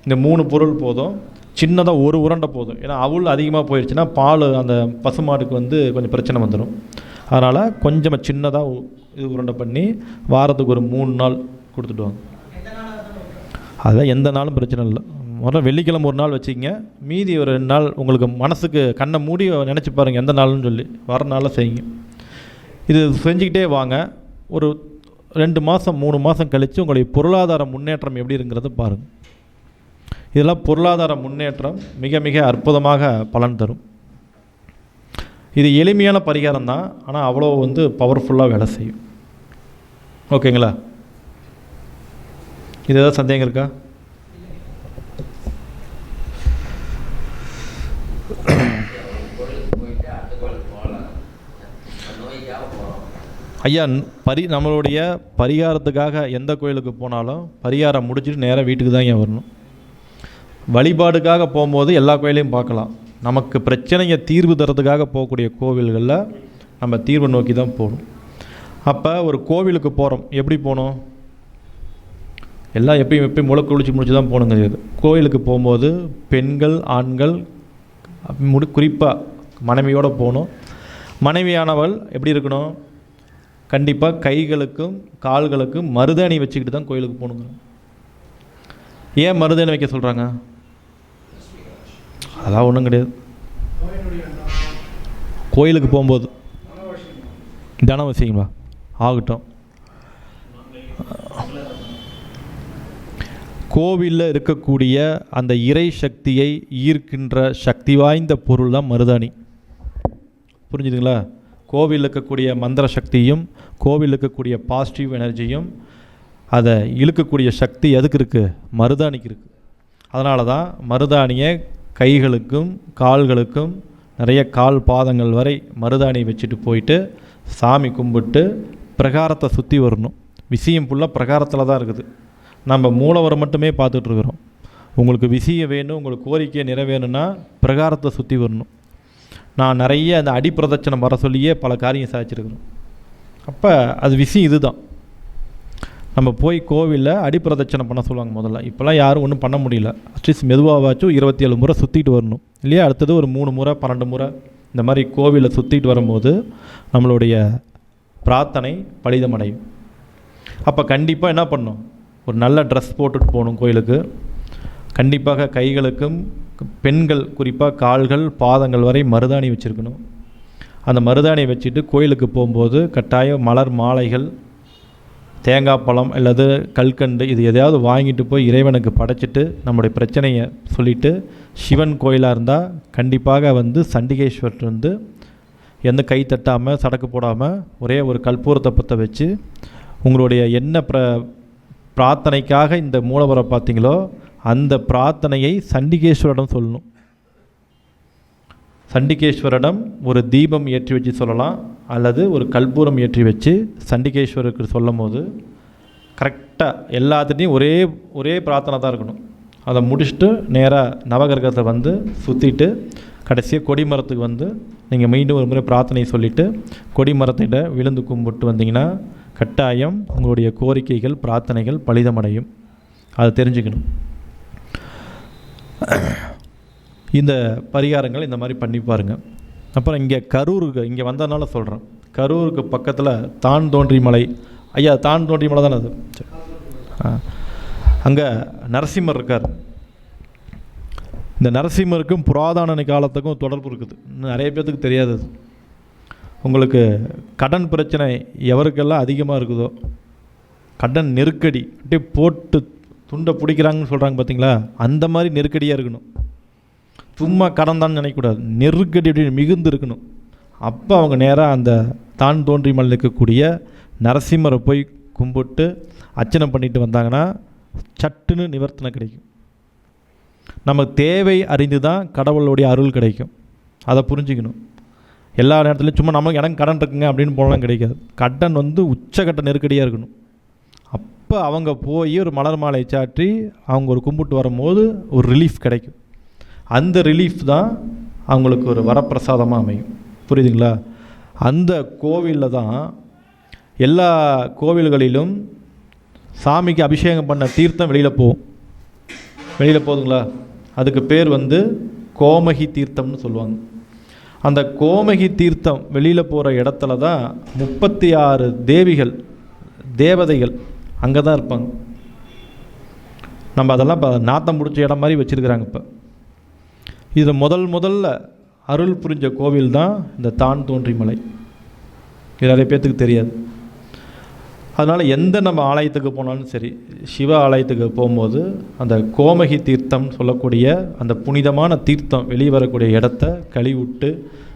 இந்த 3 பொருள் போதும். சின்னதாக ஒரு உருண்டை போதும். ஏன்னா அவுள் அதிகமாக போயிடுச்சுன்னா பால் அந்த பசுமாடுக்கு கொஞ்சம் பிரச்சனை வந்துடும். அதனால் கொஞ்சமாக சின்னதாக இது உருண்டை பண்ணி வாரத்துக்கு ஒரு 3 நாள் கொடுத்துட்டு வாங்க. அதான் எந்த நாளும் பிரச்சனை இல்லை. முதல்ல வெள்ளிக்கிழமை ஒரு நாள் வச்சுக்கிங்க, மீதி ஒரு 2 நாள் உங்களுக்கு மனசுக்கு கண்ணை மூடி நினச்சி பாருங்கள் எந்த நாள்னு சொல்லி வர நாளில் செய்யுங்க. இது செஞ்சுக்கிட்டே வாங்க. ஒரு 2 மாதம் 3 மாதம் கழித்து உங்களுடைய பொருளாதார முன்னேற்றம் எப்படி இருக்கிறத பாருங்கள். இதெல்லாம் பொருளாதார முன்னேற்றம் மிக மிக அற்புதமாக பலன் தரும். இது எளிமையான பரிகாரம் தான், ஆனால் அவ்வளோ பவர்ஃபுல்லாக வேலை செய்யும். ஓகேங்களா? இது ஏதாவது சந்தேகம் இருக்கா? ஐயா, நம்மளுடைய பரிகாரத்துக்காக எந்த கோயிலுக்கு போனாலும் பரிகாரம் முடிச்சுட்டு நேராக வீட்டுக்கு தான் ஏன் வரணும். வழிபாடுக்காக போகும்போது எல்லா கோயிலையும் பார்க்கலாம். நமக்கு பிரச்சனையை தீர்வு தரத்துக்காக போகக்கூடிய கோவில்களில் நம்ம தீர்வை நோக்கி தான் போகணும். அப்போ ஒரு கோவிலுக்கு போகிறோம், எப்படி போகணும்? எல்லாம் எப்பயும் முளக்கு முடிச்சு தான் போகணுங்க. இது கோவிலுக்கு போகும்போது பெண்கள் ஆண்கள் குறிப்பாக மனைவியோடு போகணும். மனைவியானவள் எப்படி இருக்கணும்? கண்டிப்பாக கைகளுக்கும் கால்களுக்கும் மருதாணி வச்சுக்கிட்டு தான் கோயிலுக்கு போகணுங்க. ஏன் மருதாணி வைக்க சொல்கிறாங்க? அதெல்லாம் ஒன்றும் கிடையாது. கோயிலுக்கு போகும்போது தினம் வச்சிங்களா ஆகட்டும். கோவிலில் இருக்கக்கூடிய அந்த இறை சக்தியை ஈர்க்கின்ற சக்தி வாய்ந்த பொருள் தான் மருதாணி. புரிஞ்சுதுங்களா? கோவிலில் இருக்கக்கூடிய மந்திர சக்தியும் கோவிலில் இருக்கக்கூடிய பாசிட்டிவ் எனர்ஜியும் அதை இழுக்கக்கூடிய சக்தி எதுக்கு இருக்குது? மருதாணிக்கு இருக்குது. அதனால தான் மருதாணியை கைகளுக்கும் கால்களுக்கும் நிறைய கால் பாதங்கள் வரை மருதாணி வச்சுட்டு போயிட்டு சாமி கும்பிட்டு பிரகாரத்தை சுற்றி வரணும். விஷயம் ஃபுல்லாக பிரகாரத்தில் தான் இருக்குது. நம்ம மூலவரை மட்டுமே பார்த்துட்ருக்குறோம். உங்களுக்கு விஷயம் வேணும், உங்களுக்கு கோரிக்கையை நிறைவேணும்னா பிரகாரத்தை சுற்றி வரணும். நான் நிறைய அந்த அடிப்பிரதட்சணம் வர சொல்லியே பல காரியம் சாதிச்சிருக்கிறோம். அப்போ அது விஷயம் இதுதான். நம்ம போய் கோவிலில் அடிப்பிரதட்சணை பண்ண சொல்லுவாங்க முதல்ல. இப்போலாம் யாரும் ஒன்றும் பண்ண முடியல. அட்லீஸ்ட் மெதுவாகாச்சும் 27 முறை சுற்றிட்டு வரணும் இல்லையா? அடுத்தது ஒரு 3 முறை 12 முறை இந்த மாதிரி கோவிலை சுற்றிட்டு வரும்போது நம்மளுடைய பிரார்த்தனை பலிதமடையும். அப்போ கண்டிப்பாக என்ன பண்ணணும்? ஒரு நல்ல ட்ரெஸ் போட்டுட்டு போகணும் கோயிலுக்கு. கண்டிப்பாக கைகளுக்கும் பெண்கள் குறிப்பாக கால்கள் பாதங்கள் வரை மருதாணி வச்சுருக்கணும். அந்த மருதாணி வச்சுட்டு கோயிலுக்கு போகும்போது கட்டாயம் மலர் மாலைகள், தேங்காய் பழம் அல்லது கல்கண்டு இது எதையாவது வாங்கிட்டு போய் இறைவனுக்கு படைச்சிட்டு நம்முடைய பிரச்சனையை சொல்லிவிட்டு, சிவன் கோயிலாக இருந்தால் கண்டிப்பாக சண்டிகேஸ்வரர் எந்த கை தட்டாமல் சடக்கு போடாமல் ஒரே ஒரு கற்பூரத்தை பற்ற வச்சு உங்களுடைய என்ன பிரார்த்தனைக்காக இந்த மூலவரை பார்த்தீங்களோ அந்த பிரார்த்தனையை சண்டிகேஸ்வரிடம் சொல்லணும். சண்டிகேஸ்வரிடம் ஒரு தீபம் ஏற்றி வச்சு சொல்லலாம், அல்லது ஒரு கற்பூரம் ஏற்றி வச்சு சண்டிகேஸ்வருக்கு சொல்லும் போது கரெக்டாக எல்லாத்துட்டையும் ஒரே பிரார்த்தனை தான் இருக்கணும். அதை முடிச்சுட்டு நேராக நவகிரகத்தை வந்து சுற்றிட்டு கடைசியாக கொடிமரத்துக்கு வந்து நீங்கள் மீண்டும் ஒரு முறை பிரார்த்தனை சொல்லிவிட்டு கொடிமரத்திட்ட விழுந்து கும்பிட்டு வந்தீங்கன்னா கட்டாயம் உங்களுடைய கோரிக்கைகள் பிரார்த்தனைகள் பலிதமடையும். அதை தெரிஞ்சுக்கணும். இந்த பரிகாரங்கள் இந்த மாதிரி பண்ணி பாருங்கள். அப்புறம் இங்கே கரூருக்கு இங்கே வந்ததுனால சொல்கிறேன், கரூருக்கு பக்கத்தில் தான் தோன்றி மலை, ஐயா தான் தோன்றி மலை தானே அது, அங்கே நரசிம்மர் இருக்கார். இந்த நரசிம்மருக்கும் புராதன காலத்துக்கும் தொடர்பு இருக்குது. நிறைய பேர்த்துக்கு தெரியாது. உங்களுக்கு கடன் பிரச்சனை எவருக்கெல்லாம் அதிகமாக இருக்குதோ, கடன் நெருக்கடி அப்படியே போட்டு துண்டை பிடிக்கிறாங்கன்னு சொல்கிறாங்க பார்த்தீங்களா, அந்த மாதிரி நெருக்கடியாக இருக்கணும். சும்மா கடன் தான் நினைக்கக்கூடாது, நெருக்கடி அப்படி மிகுந்து இருக்கணும். அப்போ அவங்க நேராக அந்த தான் தோன்றி மலையில் இருக்கக்கூடிய நரசிம்மரை போய் கும்பிட்டு அர்ச்சனை பண்ணிட்டு வந்தாங்கன்னா சட்டுன்னு நிவர்த்தனை கிடைக்கும். நமக்கு தேவை அறிந்து தான் கடவுளுடைய அருள் கிடைக்கும். அதை புரிஞ்சுக்கணும். எல்லா நேரத்துலையும் சும்மா நமக்கு எனக்கு கடன் இருக்குங்க அப்படின்னு போனால் கிடைக்காது. கடன் வந்து உச்சக்கட்ட நெருக்கடியாக இருக்கணும். அப்போ அவங்க போய் ஒரு மலர் மாலை சாற்றி அவங்க ஒரு கும்பிட்டு வரும்போது ஒரு ரிலீஃப் கிடைக்கும். அந்த ரிலீஃப் தான் அவங்களுக்கு ஒரு வரப்பிரசாதமாக அமையும். புரியுதுங்களா? அந்த கோவிலில் தான் எல்லா கோவில்களிலும் சாமிக்கு அபிஷேகம் பண்ண தீர்த்தம் வெளியில் போகுதுங்களா, அதுக்கு பேர் வந்து கோமகி தீர்த்தம்னு சொல்லுவாங்க. அந்த கோமகி தீர்த்தம் வெளியில் போகிற இடத்துல தான் 36 தேவதைகள் அங்கே தான் இருப்பாங்க. நம்ம அதெல்லாம் இப்போ நாத்தம் பிடிச்ச இடம் மாதிரி வச்சுருக்கிறாங்க. இப்போ இது முதல்ல அருள் புரிஞ்ச கோவில் தான் இந்த தான் தோன்றி மலை. இது நிறைய பேர்த்துக்கு தெரியாது. அதனால் எந்த நம்ம ஆலயத்துக்கு போனாலும் சரி, சிவ ஆலயத்துக்கு போகும்போது அந்த கோமகி தீர்த்தம் சொல்லக்கூடிய அந்த புனிதமான தீர்த்தம் வெளியே வரக்கூடிய இடத்த கழுவிட்டு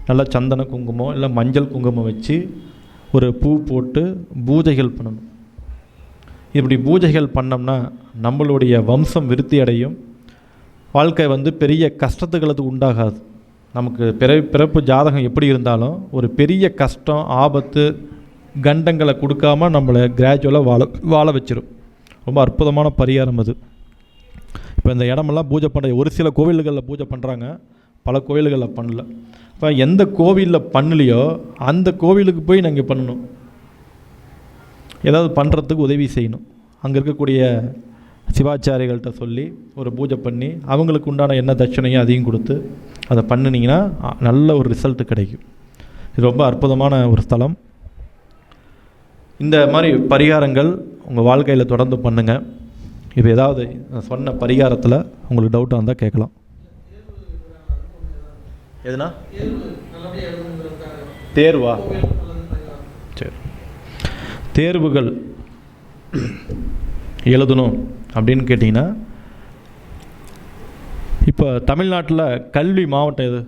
நல்லா சந்தன குங்குமம் இல்லை மஞ்சள் குங்குமம் வச்சு ஒரு பூ போட்டு பூஜைகள் பண்ணணும். இப்படி பூஜைகள் பண்ணோம்னா நம்மளுடைய வம்சம் விருத்தி அடையும். வாழ்க்கை வந்து பெரிய கஷ்டத்துகளுக்கு உண்டாகாது. நமக்கு பிறப்பு ஜாதகம் எப்படி இருந்தாலும் ஒரு பெரிய கஷ்டம் ஆபத்து கண்டங்களை கொடுக்காம நம்மளை கிராஜுவலாக வாழ வச்சிடும். ரொம்ப அற்புதமான பரிகாரம் அது. இப்போ இந்த இடமெல்லாம் பூஜை பண்ணுற ஒரு சில கோவில்களில் பூஜை பண்ணுறாங்க, பல கோவில்களில் பண்ணல. இப்போ எந்த கோவிலில் பண்ணலையோ அந்த கோவிலுக்கு போய் நாங்கள் பண்ணணும், ஏதாவது பண்ணுறதுக்கு உதவி செய்யணும். அங்கே இருக்கக்கூடிய சிவாச்சாரிகள்கிட்ட சொல்லி ஒரு பூஜை பண்ணி அவங்களுக்கு உண்டான என்ன தட்சணையோ அதையும் கொடுத்து அதை பண்ணினீங்கன்னா நல்ல ஒரு ரிசல்ட்டு கிடைக்கும். இது ரொம்ப அற்புதமான ஒரு ஸ்தலம். இந்த மாதிரி பரிகாரங்கள் உங்கள் வாழ்க்கையில் தொடர்ந்து பண்ணுங்கள். இப்போ ஏதாவது சொன்ன பரிகாரத்தில் உங்களுக்கு டவுட்டாக இருந்தால் கேட்கலாம். எதுனா தேர்வா? சரி, தேர்வுகள் எழுதணும் அப்படின்னு கேட்டிங்கன்னா, இப்போ தமிழ்நாட்டில் கல்வி மாவட்டம் எது?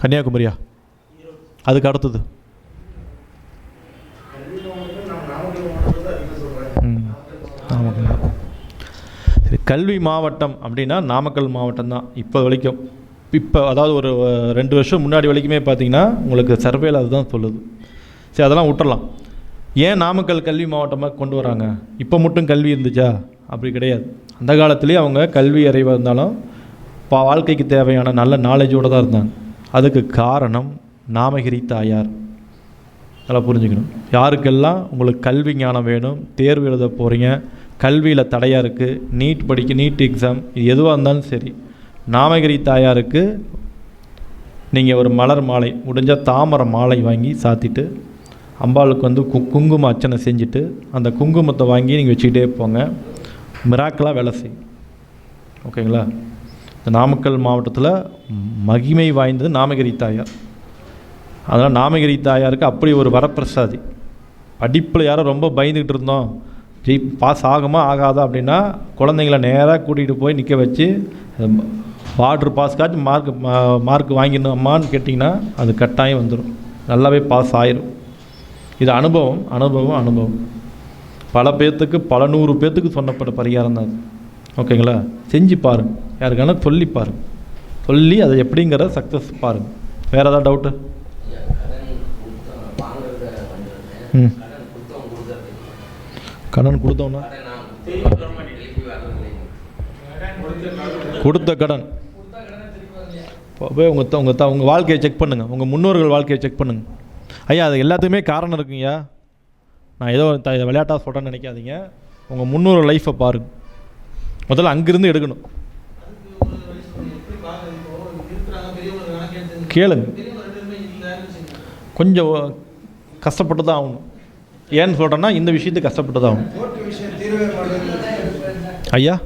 கன்னியாகுமரியா? அதுக்கு அடுத்தது சரி, கல்வி மாவட்டம் அப்படின்னா நாமக்கல் மாவட்டம் தான் இப்போ வரைக்கும். இப்போ அதாவது ஒரு 2 வருஷம் முன்னாடி வரைக்குமே பார்த்தீங்கன்னா உங்களுக்கு சர்வேல அதுதான் சொல்லுது. சரி, அதெல்லாம் விட்டுறலாம். ஏன் நாமக்கல் கல்வி மாவட்டமாக கொண்டு வராங்க? இப்போ மட்டும் கல்வி இருந்துச்சா? அப்படி கிடையாது. அந்த காலத்துலேயே அவங்க கல்வி அறிவாக இருந்தாலும் வாழ்க்கைக்கு தேவையான நல்ல நாலேஜோடு தான் இருந்தாங்க. அதுக்கு காரணம் நாமகிரி தாயார். அதெல்லாம் புரிஞ்சுக்கணும். யாருக்கெல்லாம் உங்களுக்கு கல்வி ஞானம் வேணும், தேர்வு எழுத போகிறீங்க, கல்வியில் தடையாக இருக்குது, நீட் எக்ஸாம், இது எதுவாக இருந்தாலும் சரி, நாமகிரி தாயாருக்கு நீங்கள் ஒரு மலர் மாலை, முடிஞ்சால் தாமரை மாலை வாங்கி சாத்திட்டு அம்பாளுக்கு வந்து குங்கும அர்ச்சனை செஞ்சுட்டு அந்த குங்குமத்தை வாங்கி நீங்கள் வச்சுக்கிட்டே போங்க. மிராக்கலாக வேலை செய்யும். ஓகேங்களா? இந்த நாமக்கல் மாவட்டத்தில் மகிமை வாய்ந்தது நாமகிரி தாயார். அதனால் நாமகிரி தாயாருக்கு அப்படி ஒரு வரப்பிரசாதி. படிப்பில் யாரும் ரொம்ப பயந்துக்கிட்டு இருந்தோம், பாஸ் ஆகுமா ஆகாதா அப்படின்னா குழந்தைங்கள நேராக கூட்டிகிட்டு போய் நிற்க வச்சு வாட்ரு பாஸ்காச்சும் மார்க் வாங்கிடணுமான்னு கேட்டிங்கன்னா அது கட்டாயம் வந்துடும், நல்லாவே பாஸ் ஆயிரும். இது அனுபவம். பல பேர்த்துக்கு பல 100 பேர்த்துக்கு சொன்னப்பட்ட பரிகாரம் தான் அது. ஓகேங்களா? செஞ்சு பாருங்கள், யாருக்கான சொல்லி பாருங்கள், சொல்லி அதை எப்படிங்கிற சக்ஸஸ் பாருங்கள். வேறு ஏதாவது டவுட்டு? கடன் கொடுத்தோன்னா கொடுத்த கடன் போய் உங்கள் வாழ்க்கையை செக் பண்ணுங்கள், உங்கள் முன்னோர்கள் வாழ்க்கையை செக் பண்ணுங்கள். ஐயா அது எல்லாத்துக்குமே காரணம் இருக்குங்கய்யா. நான் ஏதோ விளையாட்டாக சொல்கிறேன்னு நினைக்காதீங்க. உங்கள் முன்னோர்கள் லைஃப்பை பாருங்கள், முதல்ல அங்கேருந்து எடுக்கணும். கேளுங்க, கொஞ்சம் கஷ்டப்பட்டு தான் ஆகணும். ஏன்னு சொல்கிறேன்னா இந்த விஷயத்துக்கு கஷ்டப்பட்டு தான் ஆகணும். ஐயா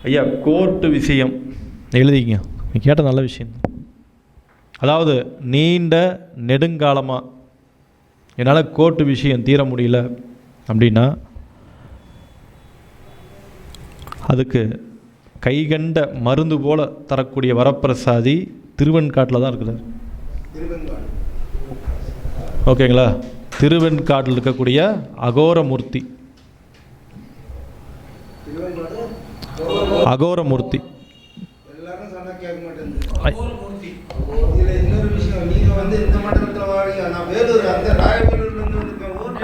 ஐயா கோர்ட்டு விஷயம் எழுதிங்க, நீ கேட்ட நல்ல விஷயம். அதாவது நீண்ட நெடுங்காலமாக என்னால் கோர்ட்டு விஷயம் தீர முடியல அப்படின்னா அதுக்கு கைகண்ட மருந்து போல தரக்கூடிய வரப்பிரசாதி திருவெண்காட்டில் தான் இருக்குது. ஓகேங்களா? திருவெண்காட்டில் இருக்கக்கூடிய அகோரமூர்த்தி, அகோரமூர்த்தி.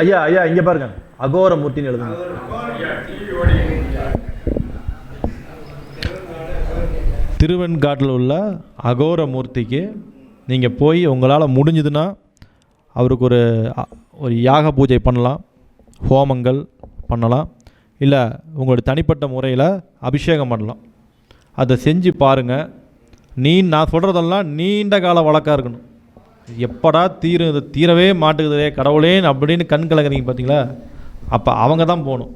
ஐயா ஐயா இங்கே பாருங்க, அகோரமூர்த்தின்னு எழுதுங்க. திருவெண்காட்டில் உள்ள அகோரமூர்த்திக்கு நீங்கள் போய் உங்களால் முடிஞ்சதுன்னா அவருக்கு ஒரு யாக பூஜை பண்ணலாம், ஹோமங்கள் பண்ணலாம், இல்லை உங்களுடைய தனிப்பட்ட முறையில் அபிஷேகம் பண்ணலாம். அதை செஞ்சு பாருங்கள். நான் சொல்கிறதெல்லாம் நீண்ட கால வழக்காக இருக்கணும். எப்படா தீரவே மாட்டுக்குதே கடவுளே அப்படின்னு கண் கலங்குறீங்க பார்த்தீங்களா, அப்போ அவங்க தான் போகணும்.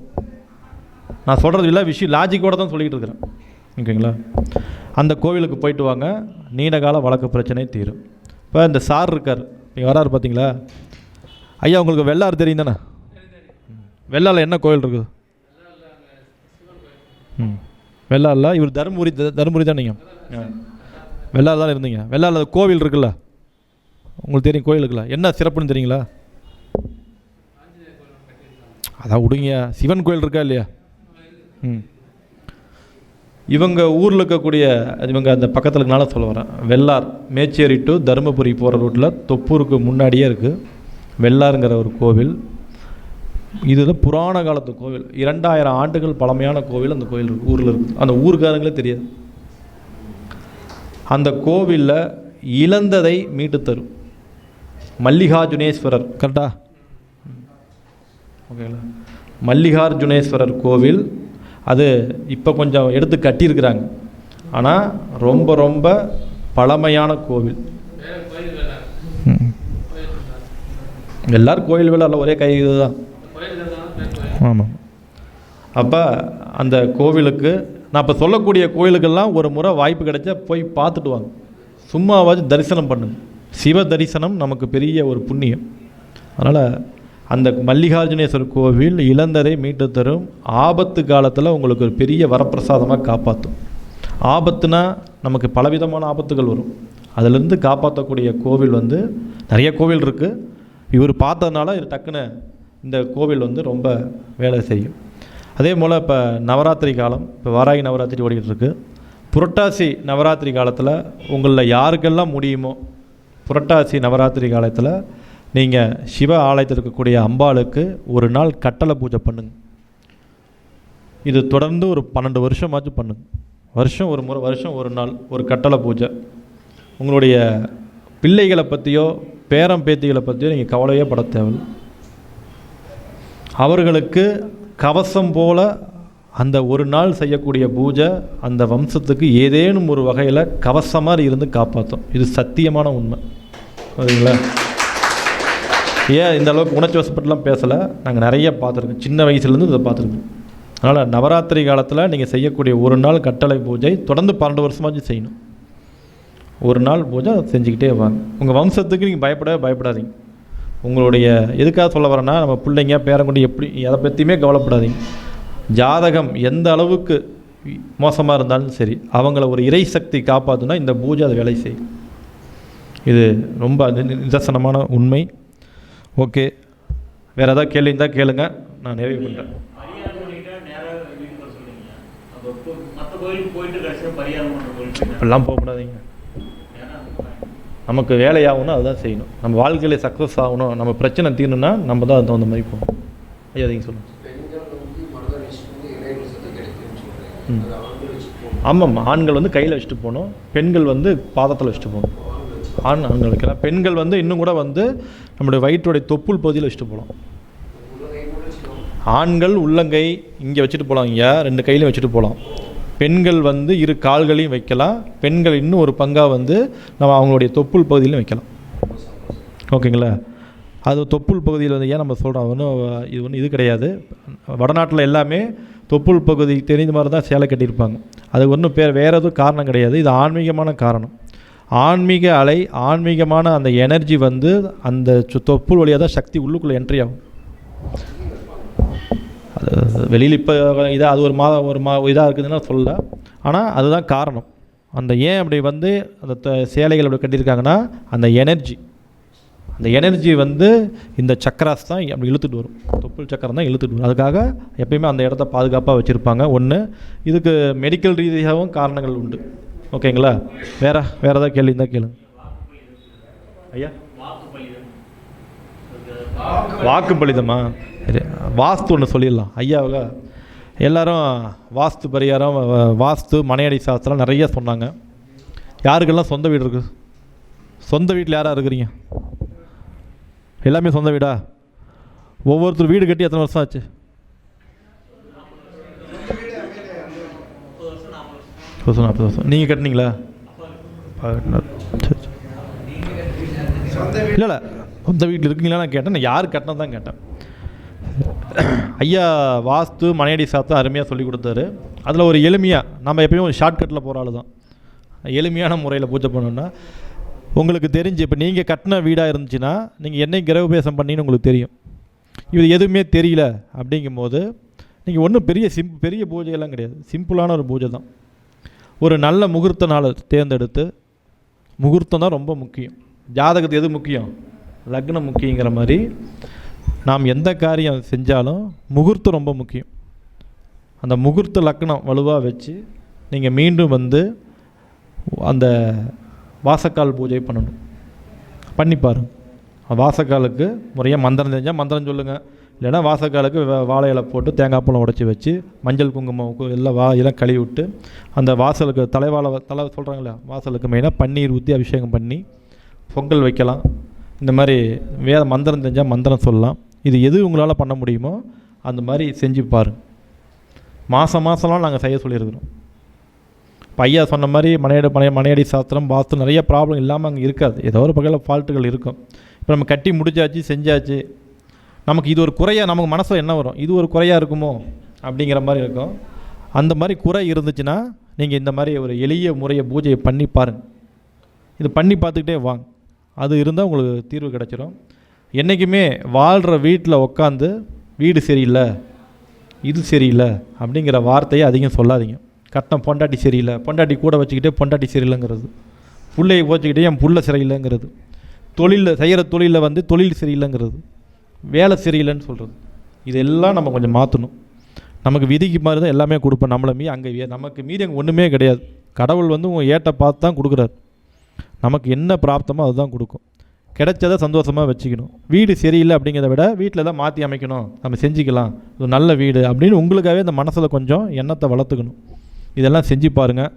நான் சொல்கிறது இல்லை, விஷயம் லாஜிக்கோடு தான் சொல்லிக்கிட்டு இருக்கிறேன். ஓகேங்களா? அந்த கோவிலுக்கு போயிட்டு வாங்க, நீண்ட கால வழக்கு பிரச்சனை தீரும். இப்போ இந்த சார் இருக்கார், நீங்கள் வராரு பார்த்தீங்களா ஐயா, உங்களுக்கு வெள்ளாறு தெரியும் தானே? வெள்ளாரில் என்ன கோவில் இருக்குது? வெள்ளாரில் இவர் தருமபுரி தான். நீங்கள் வெள்ளாறு தான் இருந்தீங்க. வெள்ளாரில் கோவில் இருக்குல்ல, உங்களுக்கு தெரியும் கோவில் இருக்குல்ல, என்ன சிறப்புன்னு தெரியுங்களா? அதான் விடுங்க, சிவன் கோயில் இருக்கா இல்லையா? இவங்க ஊரில் இருக்கக்கூடிய இவங்க அந்த பக்கத்தில் இருக்கனால சொல்ல வரேன். வெள்ளார் மேச்சேரி டு தருமபுரி போகிற ரூட்டில் தொப்பூருக்கு முன்னாடியே இருக்குது வெள்ளாருங்கிற ஒரு கோவில். இதில் புராண காலத்து கோவில், 2000 ஆண்டுகள் பழமையான கோவில். அந்த கோவில் இருக்குது, ஊரில் இருக்குது. அந்த ஊருக்காரங்களே தெரியாது. அந்த கோவிலில் இழந்ததை மீட்டு தரும் மல்லிகார்ஜுனேஸ்வரர். கரெக்டா? ஓகேங்களா? மல்லிகார்ஜுனேஸ்வரர் கோவில். அது இப்போ கொஞ்சம் எடுத்து கட்டியிருக்கிறாங்க, ஆனால் ரொம்ப ரொம்ப பழமையான கோவில். எல்லோரும் கோயில் வேலை ஒரே கை இதுதான். ஆமாம். அப்போ அந்த கோவிலுக்கு நான் இப்போ சொல்லக்கூடிய கோயிலுக்கெல்லாம் ஒரு முறை வாய்ப்பு கிடைச்சா போய் பார்த்துட்டு வாங்க, சும்மாவாச்சும் தரிசனம் பண்ணுங்க. சிவ தரிசனம் நமக்கு பெரிய ஒரு புண்ணியம். அதனால் அந்த மல்லிகார்ஜுனேஸ்வரர் கோவில் இழந்ததை மீட்டு தரும். ஆபத்து காலத்தில் உங்களுக்கு ஒரு பெரிய வரப்பிரசாதமாக காப்பாற்றும். ஆபத்துனா நமக்கு பலவிதமான ஆபத்துகள் வரும், அதிலிருந்து காப்பாற்றக்கூடிய கோவில் நிறைய கோவில் இருக்குது. இவர் பார்த்ததுனால இது டக்குன்னு இந்த கோவில் ரொம்ப வேலை செய்யும். அதே போல் இப்போ நவராத்திரி காலம், இப்போ வாராகி நவராத்திரி ஓடிக்கிட்டு இருக்குது. புரட்டாசி நவராத்திரி காலத்தில் உங்களில் யாருக்கெல்லாம் முடியுமோ புரட்டாசி நவராத்திரி காலத்தில் நீங்கள் சிவ ஆலயத்தில் இருக்கக்கூடிய அம்பாளுக்கு ஒரு நாள் கட்டளை பூஜை பண்ணுங்க. இது தொடர்ந்து ஒரு 12 வருஷமாச்சும் பண்ணுங்க. வருஷம் ஒரு முறை, வருஷம் ஒரு நாள் ஒரு கட்டளை பூஜை. உங்களுடைய பிள்ளைகளை பற்றியோ பேரம் பேத்திகளை பற்றியோ நீங்கள் கவலையே பட தேவையில்லை. அவர்களுக்கு கவசம் போல் அந்த ஒரு நாள் செய்யக்கூடிய பூஜை அந்த வம்சத்துக்கு ஏதேனும் ஒரு வகையில் கவசமாக இருந்து காப்பாற்றும். இது சத்தியமான உண்மை. சரிங்களா? ஏன் இந்த அளவுக்கு உணர்ச்சி வசப்பட்டுலாம் பேசலை, நாங்கள் நிறைய பார்த்துருக்கோம், சின்ன வயசுலேருந்து இதை பார்த்துருக்கோம். அதனால் நவராத்திரி காலத்தில் நீங்கள் செய்யக்கூடிய ஒரு நாள் கட்டளை பூஜை தொடர்ந்து 12 வருஷமாச்சும் செய்யணும். ஒரு நாள் பூஜை செஞ்சுக்கிட்டே வாங்க. உங்கள் வம்சத்துக்கு நீங்கள் பயப்படாதீங்க. உங்களுடைய எதுக்காக சொல்ல வரேன்னா, நம்ம பிள்ளைங்க பேரங்குடி எப்படி எதை பற்றியுமே கவலைப்படாதீங்க. ஜாதகம் எந்த அளவுக்கு மோசமாக இருந்தாலும் சரி, அவங்கள ஒரு இறை சக்தி காப்பாற்றுனா இந்த பூஜை அதை வேலை செய்யும். இது ரொம்ப நிதர்சனமான உண்மை. ஓகே, வேறு ஏதாவது கேள்வி இருந்தால் கேளுங்க, நான் நிறைவு பண்ணுறேன். இப்பெல்லாம் போகக்கூடாதுங்க. நமக்கு வேலையாகணும், அதுதான் செய்யணும். நம்ம வாழ்க்கையில் சக்ஸஸ் ஆகணும், நம்ம பிரச்சனை தீரணும்னா நம்ம தான் அது தகுந்த மாதிரி போகணும். ஐயா நீங்கள் சொல்லுங்கள். ஆமாம், ஆண்கள் வந்து கையில் வச்சுட்டு போகணும், பெண்கள் வந்து பாதத்தில் வச்சுட்டு போகணும். ஆண்கள் வைக்கலாம். பெண்கள் வந்து இன்னும் கூட வந்து நம்மளுடைய வயிற்றுடைய தொப்புள் பகுதியில் வச்சுட்டு போகலாம். ஆண்கள் உள்ளங்கை இங்கே வச்சுட்டு போகலாம், இங்கே 2 கையிலையும் வச்சுட்டு போகலாம். பெண்கள் வந்து 2 கால்களையும் வைக்கலாம். பெண்கள் இன்னும் ஒரு பங்காக வந்து நம்ம அவங்களுடைய தொப்புள் பகுதியிலும் வைக்கலாம். ஓகேங்களா? அது தொப்புள் பகுதியில் வந்து ஏன் நம்ம சொல்கிறோம், ஒன்றும் இது கிடையாது. வடநாட்டில் எல்லாமே தொப்புள் பகுதி தெரிந்த மாதிரி தான் சேலை கட்டியிருப்பாங்க. அது ஒன்றும் வேறு எதுவும் காரணம் கிடையாது. இது ஆன்மீகமான காரணம். ஆன்மீக அலை, ஆன்மீகமான அந்த எனர்ஜி வந்து அந்த தொப்புள் வழியாக தான் சக்தி உள்ளுக்குள்ளே என்ட்ரி ஆகும். அது வெளியில் இப்போ இதாக அது ஒரு இதாக இருக்குதுன்னா சொல்ல, ஆனால் அதுதான் காரணம். அந்த ஏன் அப்படி வந்து அந்த சேலைகள் அப்படி கட்டியிருக்காங்கன்னா அந்த எனர்ஜி வந்து இந்த சக்கராஸ் தான் அப்படி இழுத்துட்டு வரும். தொப்புள் சக்கரம் தான் இழுத்துட்டு வரும். அதுக்காக எப்பயுமே அந்த இடத்த பாதுகாப்பாக வச்சுருப்பாங்க. ஒன்று, இதுக்கு மெடிக்கல் ரீதியாகவும் காரணங்கள் உண்டு. ஓகேங்களா? வேறு ஏதாவது கேள்வி இருந்தால் கேளுங்க. ஐயா, வாக்கு பலிதமா? சரி, வாஸ்து ஒன்று சொல்லிடலாம். ஐயாவுக எல்லோரும் வாஸ்து பரிகாரம், வாஸ்து, மனையடி சாஸ்திரம் நிறைய சொன்னாங்க. யாருக்கெல்லாம் சொந்த வீடு இருக்குது? சொந்த வீட்டில் யாராக இருக்கிறீங்க? எல்லாமே சொந்த வீடா? ஒவ்வொருத்தர் வீடு கட்டி எத்தனை வருஷம் ஆச்சு? 40 வருஷம். நீங்கள் கட்டினீங்களா? இல்லை, சொந்த வீட்டில் இருக்கீங்களா நான் கேட்டேன். நான் யார் கட்டினது தான் கேட்டேன். ஐயா வாஸ்து, மனையடி சாஸ்திரம் அருமையாக சொல்லி கொடுத்தாரு. அதில் ஒரு எளிமையாக, நம்ம எப்பயும் ஷார்ட்கட்டில் போகிற ஆள் தான். எளிமையான முறையில் பூஜை பண்ணோன்னா உங்களுக்கு தெரிஞ்சு, இப்போ நீங்கள் கட்டின வீடாக இருந்துச்சுன்னா நீங்கள் என்னை கிரகோபேசம் பண்ணின்னு உங்களுக்கு தெரியும். இது எதுவுமே தெரியல அப்படிங்கும்போது நீங்கள் ஒன்றும் பெரிய பூஜையெல்லாம் கிடையாது. சிம்பிளான ஒரு பூஜை தான். ஒரு நல்ல முகூர்த்த நாளை தேர்ந்தெடுத்து, முகூர்த்தம் தான் ரொம்ப முக்கியம். ஜாதகத்து எது முக்கியம்? லக்னம் முக்கியங்கிற மாதிரி நாம் எந்த காரியம் செஞ்சாலும் முகூர்த்தம் ரொம்ப முக்கியம். அந்த முகூர்த்த லக்னம் வலுவாக வச்சு நீங்கள் மீண்டும் வந்து அந்த வாசக்கால் பூஜை பண்ணணும். பண்ணி பாருங்கள். வாசக்காலுக்கு முறையாக மந்திரம் தெரிஞ்சால் மந்திரம் சொல்லுங்கள். இல்லைன்னா வாசக்காலுக்கு வாழை இலை போட்டு தேங்காய் பழம் உடைச்சி வச்சு மஞ்சள் குங்குமம் எல்லாம் இதெல்லாம் கழுவி விட்டு அந்த வாசலுக்கு தலை சொல்கிறாங்களே, வாசலுக்கு மெயினாக பன்னீர் ஊற்றி அபிஷேகம் பண்ணி பொங்கல் வைக்கலாம். இந்த மாதிரி மந்திரம் தெரிஞ்சால் மந்திரம் சொல்லலாம். இது எது உங்களால் பண்ண முடியுமோ அந்த மாதிரி செஞ்சு பாருங்கள். மாதம்லாம் நாங்கள் செய்ய சொல்லியிருக்கிறோம். இப்போ ஐயா சொன்ன மாதிரி மனையடி சாஸ்திரம், வாஸ்து நிறைய ப்ராப்ளம் இல்லாமல் அங்கே இருக்காது. ஏதோ ஒரு பகையில் ஃபால்ட்டுகள் இருக்கும். இப்போ நம்ம கட்டி முடிச்சாச்சு, செஞ்சாச்சு, நமக்கு இது ஒரு குறையாக நமக்கு மனசில் என்ன வரும்? இது ஒரு குறையாக இருக்குமோ அப்படிங்கிற மாதிரி இருக்கும். அந்த மாதிரி குறை இருந்துச்சுன்னா நீங்கள் இந்த மாதிரி ஒரு எளிய முறையை பூஜையை பண்ணி பாருங்கள். இது பண்ணி பார்த்துக்கிட்டே வாங்க. அது இருந்தால் உங்களுக்கு தீர்வு கிடச்சிரும். என்றைக்குமே வாழ்கிற வீட்டில் உட்காந்து வீடு சரியில்லை, இது சரியில்லை அப்படிங்கிற வார்த்தையை அதிகம் சொல்லாதீங்க. கட்டின பொண்டாட்டி சரியில்லை, பொண்டாட்டி கூட வச்சுக்கிட்டே பொண்டாட்டி சரியில்லைங்கிறது, பிள்ளையை போச்சுக்கிட்டே என் புள்ள சரியில்லைங்கிறது, செய்கிற தொழிலில் வந்து தொழில் சரியில்லைங்கிறது, வேலை சரியில்லைன்னு சொல்கிறது, இதெல்லாம் நம்ம கொஞ்சம் மாற்றணும். நமக்கு விதிக்கு மாதிரி தான் எல்லாமே கொடுப்போம். அங்கே நமக்கு மீறி அங்கே ஒன்றுமே கிடையாது. கடவுள் வந்து உங்கள் ஏட்டை பார்த்து தான் கொடுக்குறாரு. நமக்கு என்ன பிராப்தமோ அதுதான் கொடுக்கும். கிடைச்சதை சந்தோஷமாக வச்சுக்கணும். வீடு சரியில்லை அப்படிங்கிறத விட வீட்டில் தான் மாற்றி அமைக்கணும், நம்ம செஞ்சுக்கலாம், இது நல்ல வீடு அப்படின்னு உங்களுக்காகவே இந்த மனசில் கொஞ்சம் எண்ணத்தை வளர்த்துக்கணும். இதெல்லாம் செஞ்சு பாருங்கள்.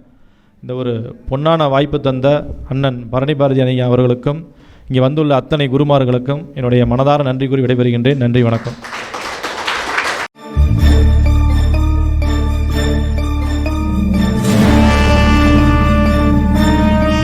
இந்த ஒரு பொன்னான வாய்ப்பு தந்த அண்ணன் பரணி பாரதி ஐயா அவர்களுக்கும் இங்கே வந்துள்ள அத்தனை குருமார்களுக்கும் என்னுடைய மனதார நன்றி கூறி விடைபெறுகின்றேன். நன்றி, வணக்கம்.